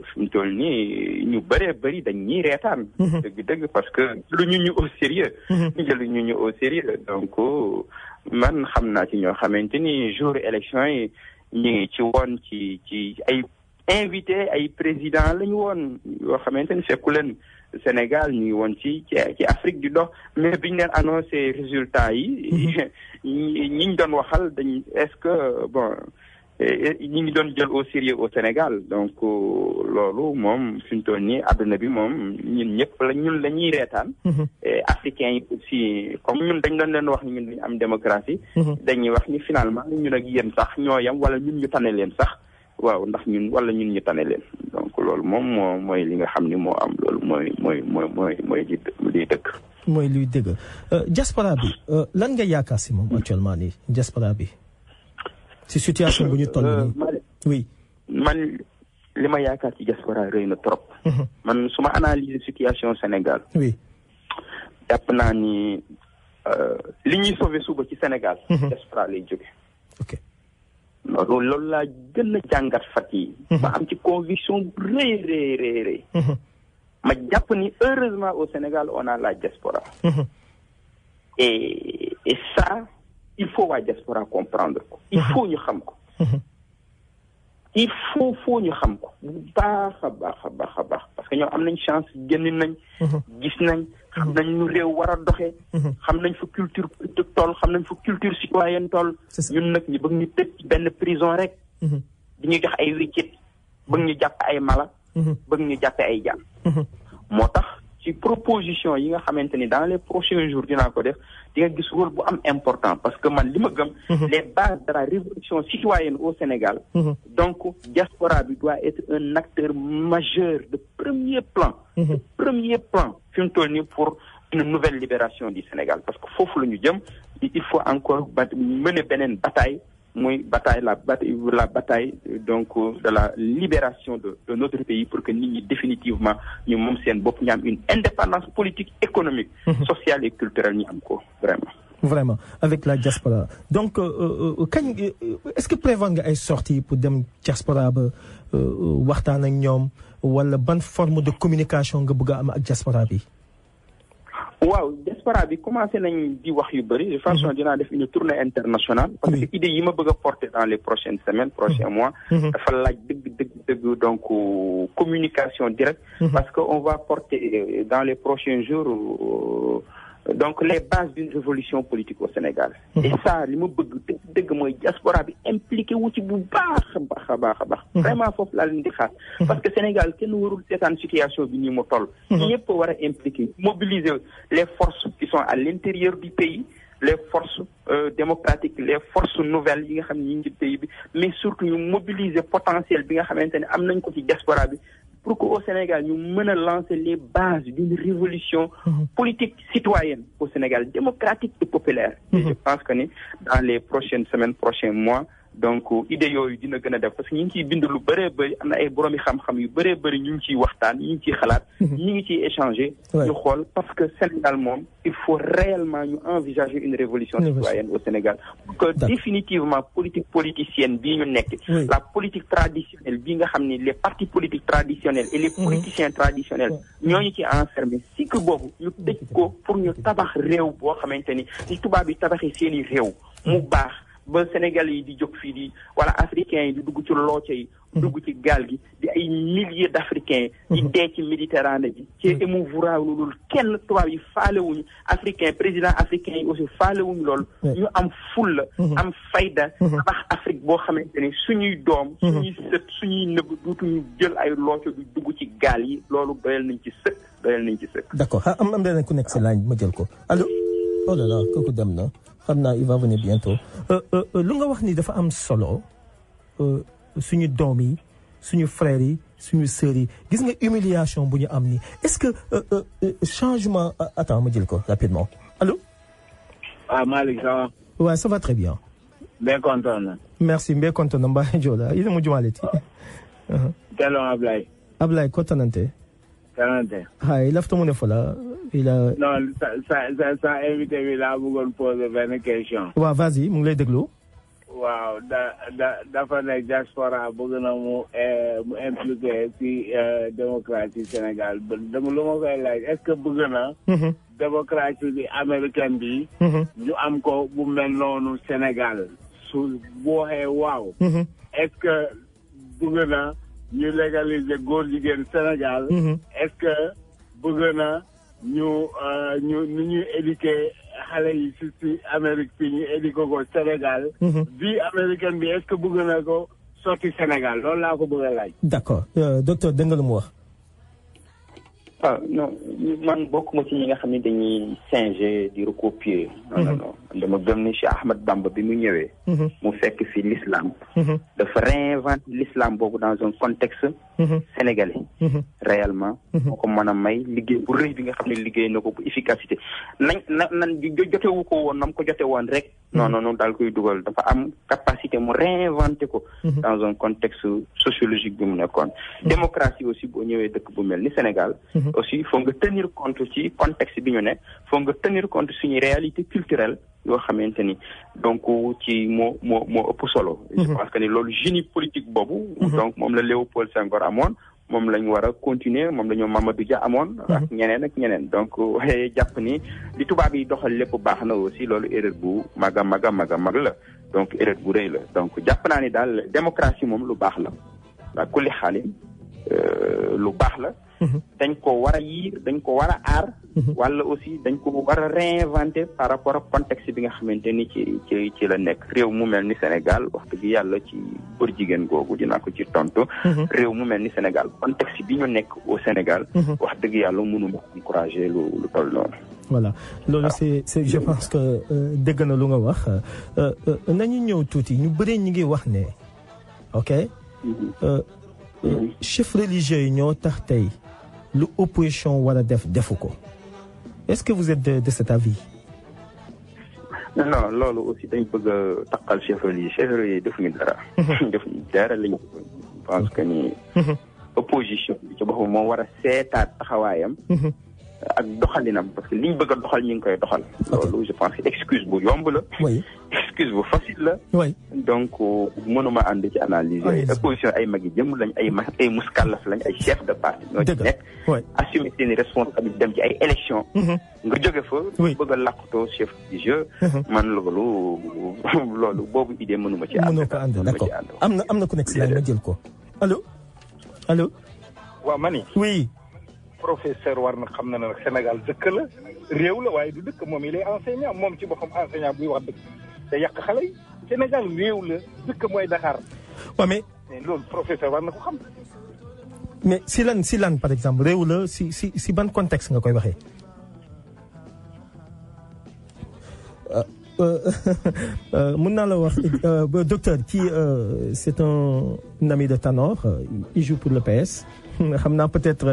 fi mu toll nii ñu bëree bëri dañ ñuy reetaan. dëgg parce que jëluñu ñu au sérieux. jëluñu ñu au sérieux donc man xam naa ci ñoo xamante ni jour élection yi ñu ngi ci woon ci ay invité ay président la ñu woon yoo xamante ni fekku leen Sénégal ñu ngi woon ci Afrique du Nord mais biñ leen annoncé résultats yi. ñi ñu doon waxal dañ est-ce que bon. ñi ngi doon jël au sérieux au Sénégal donc loolu moom fi mu toll nii àdduna bi moom ñun ñëpp ñun la ñuy reetaan. africains yi aussi comme ñun dañ doon leen wax ni ñun dañu am démocratie. dañuy wax ni finalement ñun ak yéen sax ñoo yam wala ñun ñu tane leen sax waaw ndax ñun wala ñun ñu tane leen donc loolu moom mooy li nga xam ni moo am loolu mooy liy dëgg. mooy luy dëgg diaspora bi lan nga yaakaar si moom actuellement nii diaspora bi. ci situation bu ñu toll oui. man li ma yaakaar ci diaspora rëy na trop. man su ma analyser situation Sénégal. oui. jàpp naa ni li ñuy sauver suba ci Sénégal. diaspora lay jóge. ok loolu laa gën a jàngat fat yi. ba am ci conviction bu rëy. ma jàpp ni heureusement au Sénégal on a la diaspora. et ça. il faut waa diaspora comprendre ko. il faut ñu xam ko. il faut ñu xam ko bu baax a baax parce que ñoom am nañ chance génn nañ. gis nañ xam nañ ñu réew war a doxee. xam nañ fa culture politique toll xam nañ fa culture citoyenne toll. ñun nag ñu bëgg ñu tëj ci benn prison rek. di ñu jox ay wiccit bëgg ñu jàpp ay mala. bëgg ñu jàppe ay jaam. moo tax ci proposition yi nga xamante ni dans les prochains jours dinaa ko def di nga gis rôle bu am important parce que man li ma gëm. les bases de la révolution citoyenne au Sénégal. donc diaspora bi doit être un acteur majeur de premier plan. fi mu toll nii pour une nouvelle libération du Sénégal parce que foofu la ñu jëm il faut encore mener beneen bataille. muy la bataille donc de la libération de notre pays pour que nit ñi définitivement ñu moom seen bopp ñu am une indépendance politique économique sociale et culturelle ñu am ko vraiment avec la diaspora donc kañ est-ce que prévoir nga ay sorties pour dem diaspora ba waxtaan ak ñoom wala ban forme de communication nga bëgg a am ak diaspora bi. waaw diaspora bi commencé nañ di wax yu bëri de façon dinaa def une tournée internationale parce que idée yi ma bëgg a porter dans les prochaines semaines prochains mois dafa laaj dëgg donc communication directe parce que on va porter dans les prochains jours donc les bases d'une révolution politique au Sénégal et ça li ma bëgg dëgg mooy diaspora bi impliqué wu ci bu baax a baax vraiment foofu laa leen di xaar parce que Sénégal kenn warul seetaan situation bi ni mu toll ñëpp war a impliqué mobiliser les forces qui sont à l'intérieur du pays les forces démocratiques les forces nouvelles yi nga xam ne ñu ngi ci pays bi mais surtout ñu mobiliser potentiel bi nga xamante ne am nañ ko ci diaspora bi pour que au Sénégal ñu mën a lancer les bases d'une révolution politique citoyenne au Sénégal démocratique et populaire et je pense que ni dans les prochaines semaines prochains mois donc idée yooyu dina gën a def parce que ñu ngi ciy bind lu bëree bëri am na ay boroomi xam-xam yu bëree bëri ñu ngi ciy waxtaan ñu ngi ciy xalaat ñu ngi ciy échanger ñu xool parce que Sénégal moom il faut réellement ñu envisager une révolution citoyenne au Sénégal pour que définitivement politique politicienne bii ñu nekk la politique traditionnelle bii nga xam ni les partis politiques traditionnels et les politiciens traditionnels ñooñu ci enfermé cycle boobu ñu tëj ko pour ñu tabax réew boo xamante ni tubaab yi tabaxee seeni réew mu baax ba Sénégal yi di jóg fii di wala africains yi di dugg ci looco yi dugg ci gaal gi di ay milliers d'Africains di dee ci Méditerranée bi ci émouvoir loolu kenn tubaab yi faalewuñu africain président africain yi aussi faalewuñu loolu ñu am fulla am fayda tabax Afrique boo xamante ni suñuy doom suñuy sët suñuy nëbb duutuñu jël ay looco di dugg ci gaal yi loolu doyal nañ ci sëkk d'accord am beneen ku nekk si laaj ma jël ko allo oh là là kooku dem na xam naa il va venir bientôt lu nga wax ni dafa am solo suñu doom yi suñu frères yi suñu sœurs yi gis nga humiliation bu ñu am ni est-ce que changement attends ma jël ko rapidement allô. ah Malick ça va. Ouais, ça va très bien. Bien content na. Merci bien content na Mbaye Jola ile mu jumaleti. Telo Ablaye. Ablaye kontanante. Kontanante. Ha il a fait mon fola. Il a. Non ça invité bi laa bëggoon poser benn question. waaw vas-y mu ngi lay déglu. waaw dafa nekk diaspora bëgg na mu impliqué ci démocratie Sénégal dama lu ma koy laaj est-ce que bëgg na. démocratie bi américaine bi. ñu am ko bu mel noonu Sénégal su boo waxee waaw. est-ce que bëgg na ñu légaliser góor jigéen Sénégal. est-ce que bëgg na ñu éduquer xale yi ci Amérique fii ñu éduquer ko Sénégal. vie américaine bi est-ce que bëgg na ko sorti Sénégal loolu laa ko bëgg a laaj. d'accord docteur dégg nga lu mu wax. non man bokkuma ci ñi nga xam ne dañuy singer di recopier. non dama gëm ni Cheikh Ahmed Bamba bi mu ñëwee. mu fekk fi l'islam. dafa réinventer l'islam boobu dans un contexte sénégalais. réellement. moo ko mën a may liggéey bu rëy bi nga xam ne liggéey na ko bu efficacité nan jotewu ko woon nam ko jote woon rek. non daal koy dugal dafa am capacité mu réinventer ko. dans un contexte sociologique bi mu nekkoon. démocratie aussi boo ñëwee dëkk bu mel ni Sénégal. aussi faut nga tenir compte ci contexte bi ñu ne faut nga tenir compte suñu réalité culturelle yoo xamante ni donc ci moo ëpp solo. je pense que ni loolu génie politique boobu. donc moom la Léopold Senghor amoon moom lañ war a continuer moom la ñu Mamadou Dia amoon. ak ñeneen donc jàpp ni li tubaab yi doxal lépp baax na aussi loolu erreur bu mag la donc erreur bu rëy la donc jàpp naa ni daal démocratie moom lu baax la waa kulli xaali lu baax la. dañ ko war a yiir dañ ko war a aar. wala aussi dañ ko war a réinventer par rapport ak contexte bi nga xamante ni ci la nekk réew mu mel ni Sénégal wax dëgg yàlla ci góor jigéen googu dinaa ko ci tontu. réew mu mel ni Sénégal contexte bi ñu nekk au Sénégal. wax dëgg yàlla mënuma encourager lu toll noonu. voilà loolu c'est je pense que dégg na lu nga wax nañu ñëw tuuti ñu bëri ñu ngi wax ne ok. chef religieux yi ñoo tax tey lu opposition war a defu ko est-ce que vous êtes de cet avis. non loolu aussi dañ bëgg a taqal chef religieux defuñu dara lañu pense que ni opposition bi ci boppam moo war a seetaat taxawaayam ak doxalinam parce que liñ bëgg a doxal ñu ngi koy doxal. loolu je pense que excuse bu yomb la. oui excuse bu facile la. oui donc mënuma ànd ci analyse yooyu. opposition ay mag yi jëm lañ ay muskàllaf lañ ay chef de parti. ñoo ci nekk assumer seeni responsabilité dem ci ay élections. nga jóge fa. bëgg a làqutoo chef religieux. man loolu boobu idée mënuma ci ànd. mënoo ko ànd d'accord am na ku nekk si laaj ma jël ko allo. waaw mani. oui. professeur war na xam na ne Sénégal dëkk la réew la waaye du dëkk moom il est enseignant moom ci boppam enseignant buy wax dëkk te yàq xale yi Sénégal réew la dëkk mooy Dakar. waaw mais loolu professeur war na ko xam. mais si lan par exemple réew la si ban contexte nga koy waxee. mën naa la wax docteur kii c'est un ami de Tanor il joue pour le PS. xam naa peut-être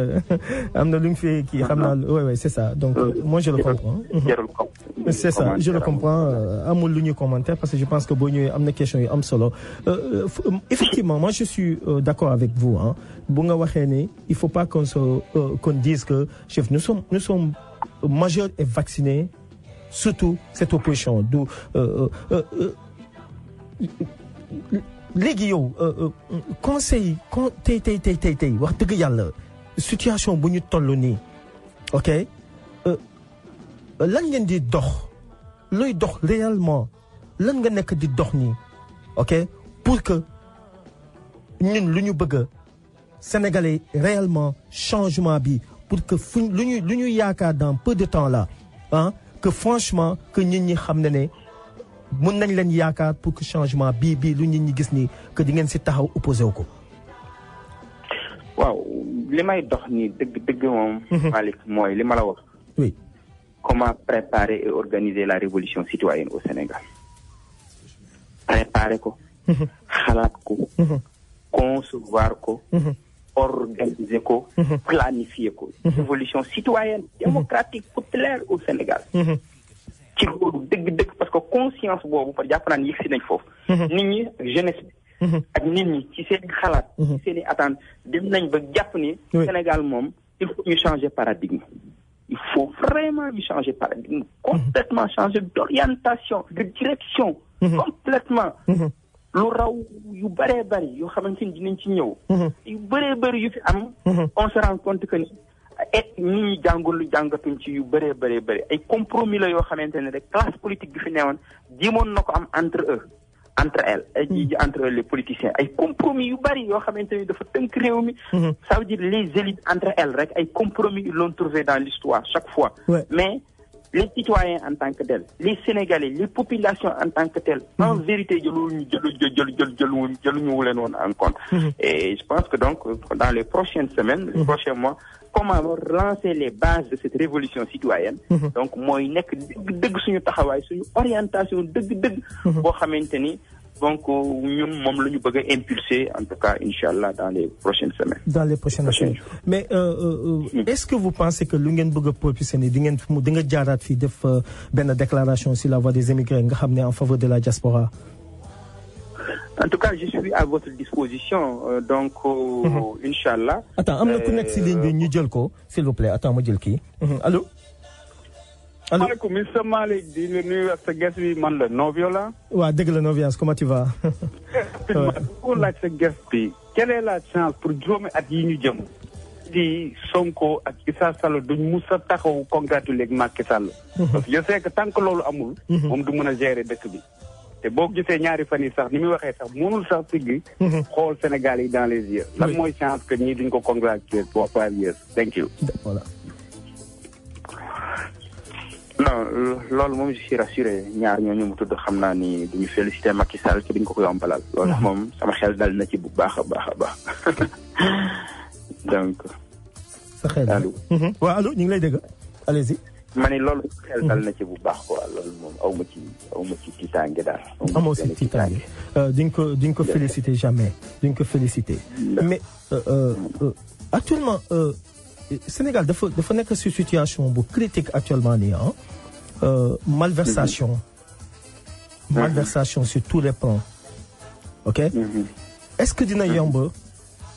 am na lu ñu fi kii xam naa oui c'est ça donc moi je le comprends. c'est ça je le comprends amul lu ñuy commenter parce que je pense que boo ñëwee am na question yu am solo effectivement moi je suis d'accord avec vous hein bu nga waxee ni il faut pas qu'on dise que chef nous sommes majeurs et vaccinés surtout cette opposition du léegi yow conseil tey wax dëgg yàlla situation bu ñu toll nii ok lan ngeen di dox looy dox réellement lan nga nekk di dox nii ok pour que ñun lu ñu bëgg Sénégalais réellement changement bi pour que fu lu ñu yaakaar dans peu de temps là ah que franchement que nit ñi xam ne mën nañ leen yaakaar pour que changement bii lu nit ñi gis nii que di ngeen si taxaw opposé wu ko. waaw li may dox nii dëgg moom. Malick mooy li ma la wax. oui. Comment préparer et organiser la révolution citoyenne au Sénégal. Préparer ko. xalaat ko. concevoir ko. organiser ko. planifier ko. révolution citoyenne démocratique populaire au Sénégal. ci loolu dëgg parce que conscience boobu par jàpp naa ne yëg si nañ foofu. nit ñi jeunesse bi. ak nit ñi ci seen i xalaat. ci seen i attentes dem nañ ba jàpp ni. Sénégal moom il faut ñu changer paradigme. il faut vraiment ñu changer paradigme complètement changer d'orientation de direction. complètement lu raw yu bëree bëri yoo xamante ni dinañ ci ñëw. yu bëree bëri yu fi am. on se rend compte que ni. et nit ñi jàngatuñ ci yu bëree bëri ay compromis la yoo xamante ne rek classe politique bi fi newoon jéemoon na ko am entre les politiciens ay compromis yu bëri yoo xamante ni dafa tënk réew mi. ça veut dire les élites entre elles rek ay compromis ils l'ont trouvé dans l'histoire chaque fois. mais les citoyens en tant que tels les Sénégalais les populations en tant que telles en vérité jëluñu leen woon en compte. Et je pense que donc dans les prochaines semaines les prochains mois comment relancer les bases de cette révolution citoyenne. donc mooy nekk dëgg suñu taxawaay suñu orientation dëgg boo xamante ni donc ñun moom la ñu bëgg a impulser en tout cas inchallah dans les prochaines semaines. Mais est-ce que vous pensez que lu ngeen bëgg a propulser ni di nga jaaraat fii def benn déclaration sur la voix des émigrés nga xam ne en faveur de la diaspora? En tout cas, je suis à votre disposition. Donc, Inch'Allah. Attends, am na ku nekk si ligne bi ñu jël ko s'il vous plaît. Attends ma jël kii. Allô. Maaleykum Mr Malick di la nuyu ak sa guest bi man la Noviola. waaw dëgg la Novias comment tu vas. pour laaj sa guest bi quelle est la chance pour juróomi at yi ñu jëm. di Sonko ak Issa Sall duñ mus a taxaw congratuler ak Macky Sall. parce que je sais que tant que loolu amul. moom du mën a gérer dëkk bi. te boo gisee ñaari fan yi sax ni muy waxee sax mënul sax siggi xool Sénégal yi dans les yeux. lan mooy chance que ñii duñ ko congratuler pour 5 years. Thank you. Voilà. non loolu moom je suis rassuré ñaar ñooñu mu tudd xam naa ni duñu féliciter Macky Sall te duñ ko yombalal. loolu moom sama xel dal na ci bu baax a baax. donc. sa xel allo. waaw allo ñu ngi lay dégg. allez-y. ma ne loolu xel dal na ci bu baax quoi loolu moom aw ma ci tiitaange daal. amoo si tiitaange duñ ko féliciter jamais duñ ko féliciter. mais actuellement Sénégal dafa nekk ci situation bu critique actuellement nii malversation sur tous les plans ok. est-ce que dina yomb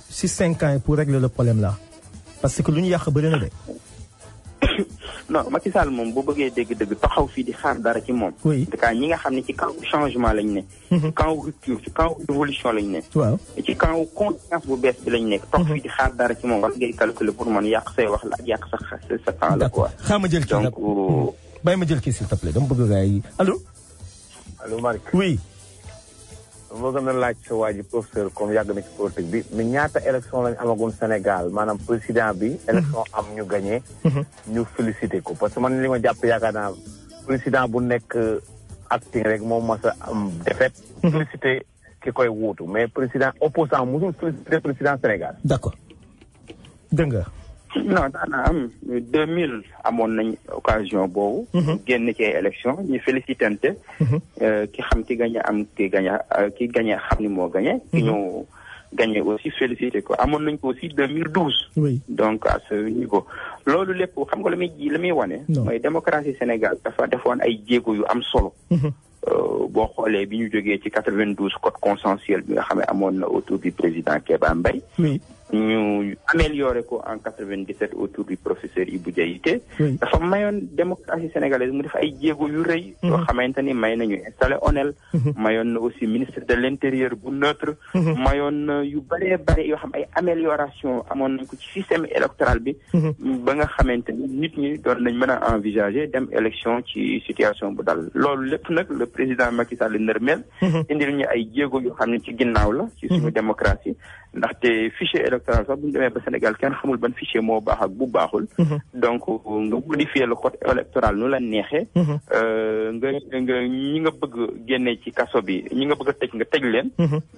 ci 5 ans pour régler le problème là parce que lu ñu yàq bëri na de. non Macky Sall moom bu bëggee dégg taxaw fii di xaar dara ci moom. oui en tout cas ñi nga xam ne ci camp changement lañ ne. ci camp rupture ci camp révolution lañ ne. waaw ci camp conscience bu bees bi lañ nekk. toog fii di xaar dara ci moom war ngay calculer pour man yàq say wax la ak yàq sa temps la quoi. xaaral ma jël kii nag donc. bàyyi ma jël kii s'il te plaît dama bëgg gars yi allo. allo Malick. oui. moo gën a laaj sa waa ji professeur comme yàgg na ci politique bi mais ñaata élection lañ amagoon Sénégal maanaam président bi élection am ñu gagné ñu félicité ko parce que man li ma jàpp yaakaar naa président bu nekk acting rek moom mas a am défaite félicité ki koy wuutu mais président opposant musul félicité président Sénégal. d'accord dégg nga. non daanaa am 2000 amoon nañ occasion boobu. génn ci ay élection ñu félicitante. ki xam ki gañe am ki gañe xam ni moo gañe. ki ñu gañe aussi félicité ko amoon nañ ko aussi 2012. oui donc à ce niveau. loolu lépp xam nga la muy wane. mooy démocratie Sénégal dafa defoon ay jéego yu am solo. boo xoolee bi ñu jógee ci 92 code consensuel bi nga xam ne amoon na autour du président Kéba Mbaye. oui ñu amélioré ko en 97 autour du professeur Ibou Diaité. dafa mayoon démocratie sénégalaise mu def ay jéego yu rëy. yoo xamante ni may nañu installé ONEL. mayoon na aussi ministre de l'intérieur bu neutre. mayoon na yu bëree bëri yoo xam ay amélioration amoon nañ ko ci système électoral bi. ba nga xamante ni nit ñi doon nañ mën a envisager dem élection ci situation bu dal loolu lépp nag le président Macky Sall nërmeel. indil ñu ay jéego yoo xam ne ci ginnaaw la. ci suñu démocratie. ndaxte fichier électoral sax bu ñu demee ba Sénégal kenn xamul ban fichier moo baax ak bu baaxul. donc nga modifier le code électoral nu la neexee. nga ñi nga bëgg génne ci kaso bi ñi nga bëgg a tëj nga tëj leen.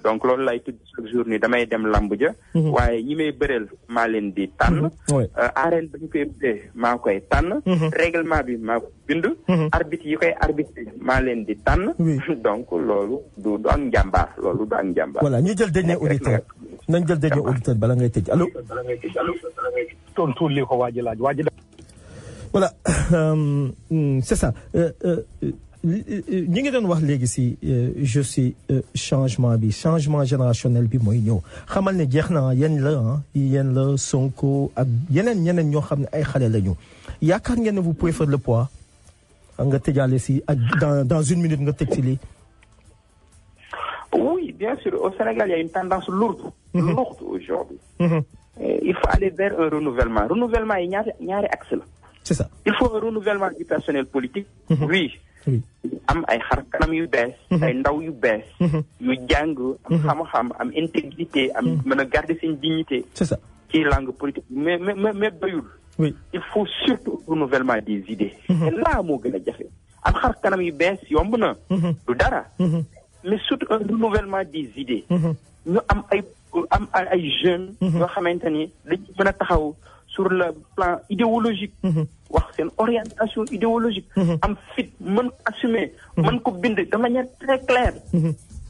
donc loolu lay tudd chaque jour ni damay dem lamb ja. waaye ñi may bëreel maa leen di tànn. arène ba ñu koy bëree maa koy tànn. règlement bi maa ko bind. arbitre yi koy arbitre maa leen di tànn. donc loolu du ak njàmbaar loolu du ak njàmbaar. voilà ñu jël dernier auditeur. nañ jël dernier auditeur bala ngay tëj allo. tontu li ko waaj laaj waaj. voilà c'est ça ñi ngi doon wax léegi si je suis changement générationnel bi mooy ñëw xamal ne jeex na yéen la Sonko ak ñeneen ñoo xam ne ay xale lañu yaakaar ngeen ne vous pouvez faire le poids nga tëjaale si ak dans une minute nga tëj si lii. Oui, bien sûr. Au Sénégal, il y a une tendance lourde aujourd'hui. Il faut aller vers un renouvellement. Renouvellement, il y a un axe là. C'est ça. Il faut un renouvellement du personnel politique. Oui. Am ay xar kanam yu bees. ay ndaw yu bees. yu jàng am xam-xam am intégrité am mën a garder seen dignité. C'est ça. ci langue politique mais doyul. Oui. Il faut surtout un renouvellement des idées. Et là moo gën a jafe. am xar kanam yu bees yomb na. du dara. mais surtout un renouvellement des idées. ñu am ay jeunes. yoo xamante ni dañu mën a taxaw sur le plan idéologique. wax seen orientation idéologique. am fit mën ko assumer. mën ko bind de manière très claire.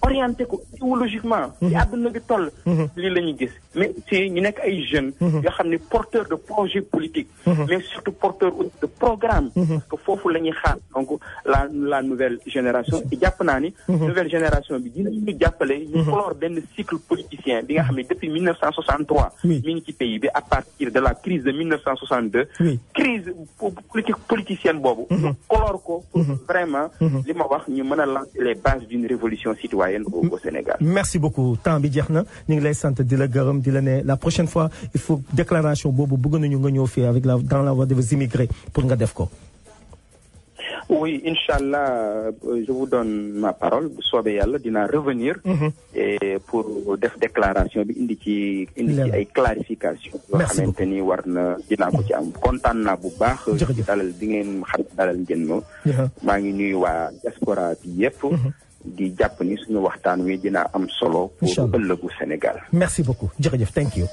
orienté ko idéologiquement. ci àdduna bi toll. lii la ñuy gis mais si ñu nekk ay jeunes. yoo xam ne porteurs de projets politiques. mais surtout porteurs de programmes. parce que foofu la ñuy xaar donc la nouvelle génération. te jàpp naa ni. nouvelle génération bi dinañu jàppale. ñu clore benn cycle politicien bi nga xam ne depuis 1963. mi ngi ci pays bi à partir de la crise de 1962. crise politique politicienne boobu. ñu clore ko pour vraiment. li ma wax ñu mën a lancer les bases d'une révolution citoyenne. Au Sénégal. Merci beaucoup temps bi jeex na ñu ngi lay sant di la gërëm di la ne la prochaine fois il faut déclaration boobu bëgg nañu nga ñëw fii avec dans la voix des immigrés pour nga def ko. Oui, Inch'Allah, je vous donne ma parole bu soobee yàlla dinaa revenir. et pour def déclaration bi indi ci ay clarification yoo xamante ni war na dinaa ko ci am kontaan naa bu baax. ci dalal bi ngeen xam dalal ngeen ma. maa ngi nuyu waa diaspora bi yépp. di jàpp ni suñu waxtaan wi dina am solo. pour ëllëgu Sénégal. Merci beaucoup jërëjëf thank you.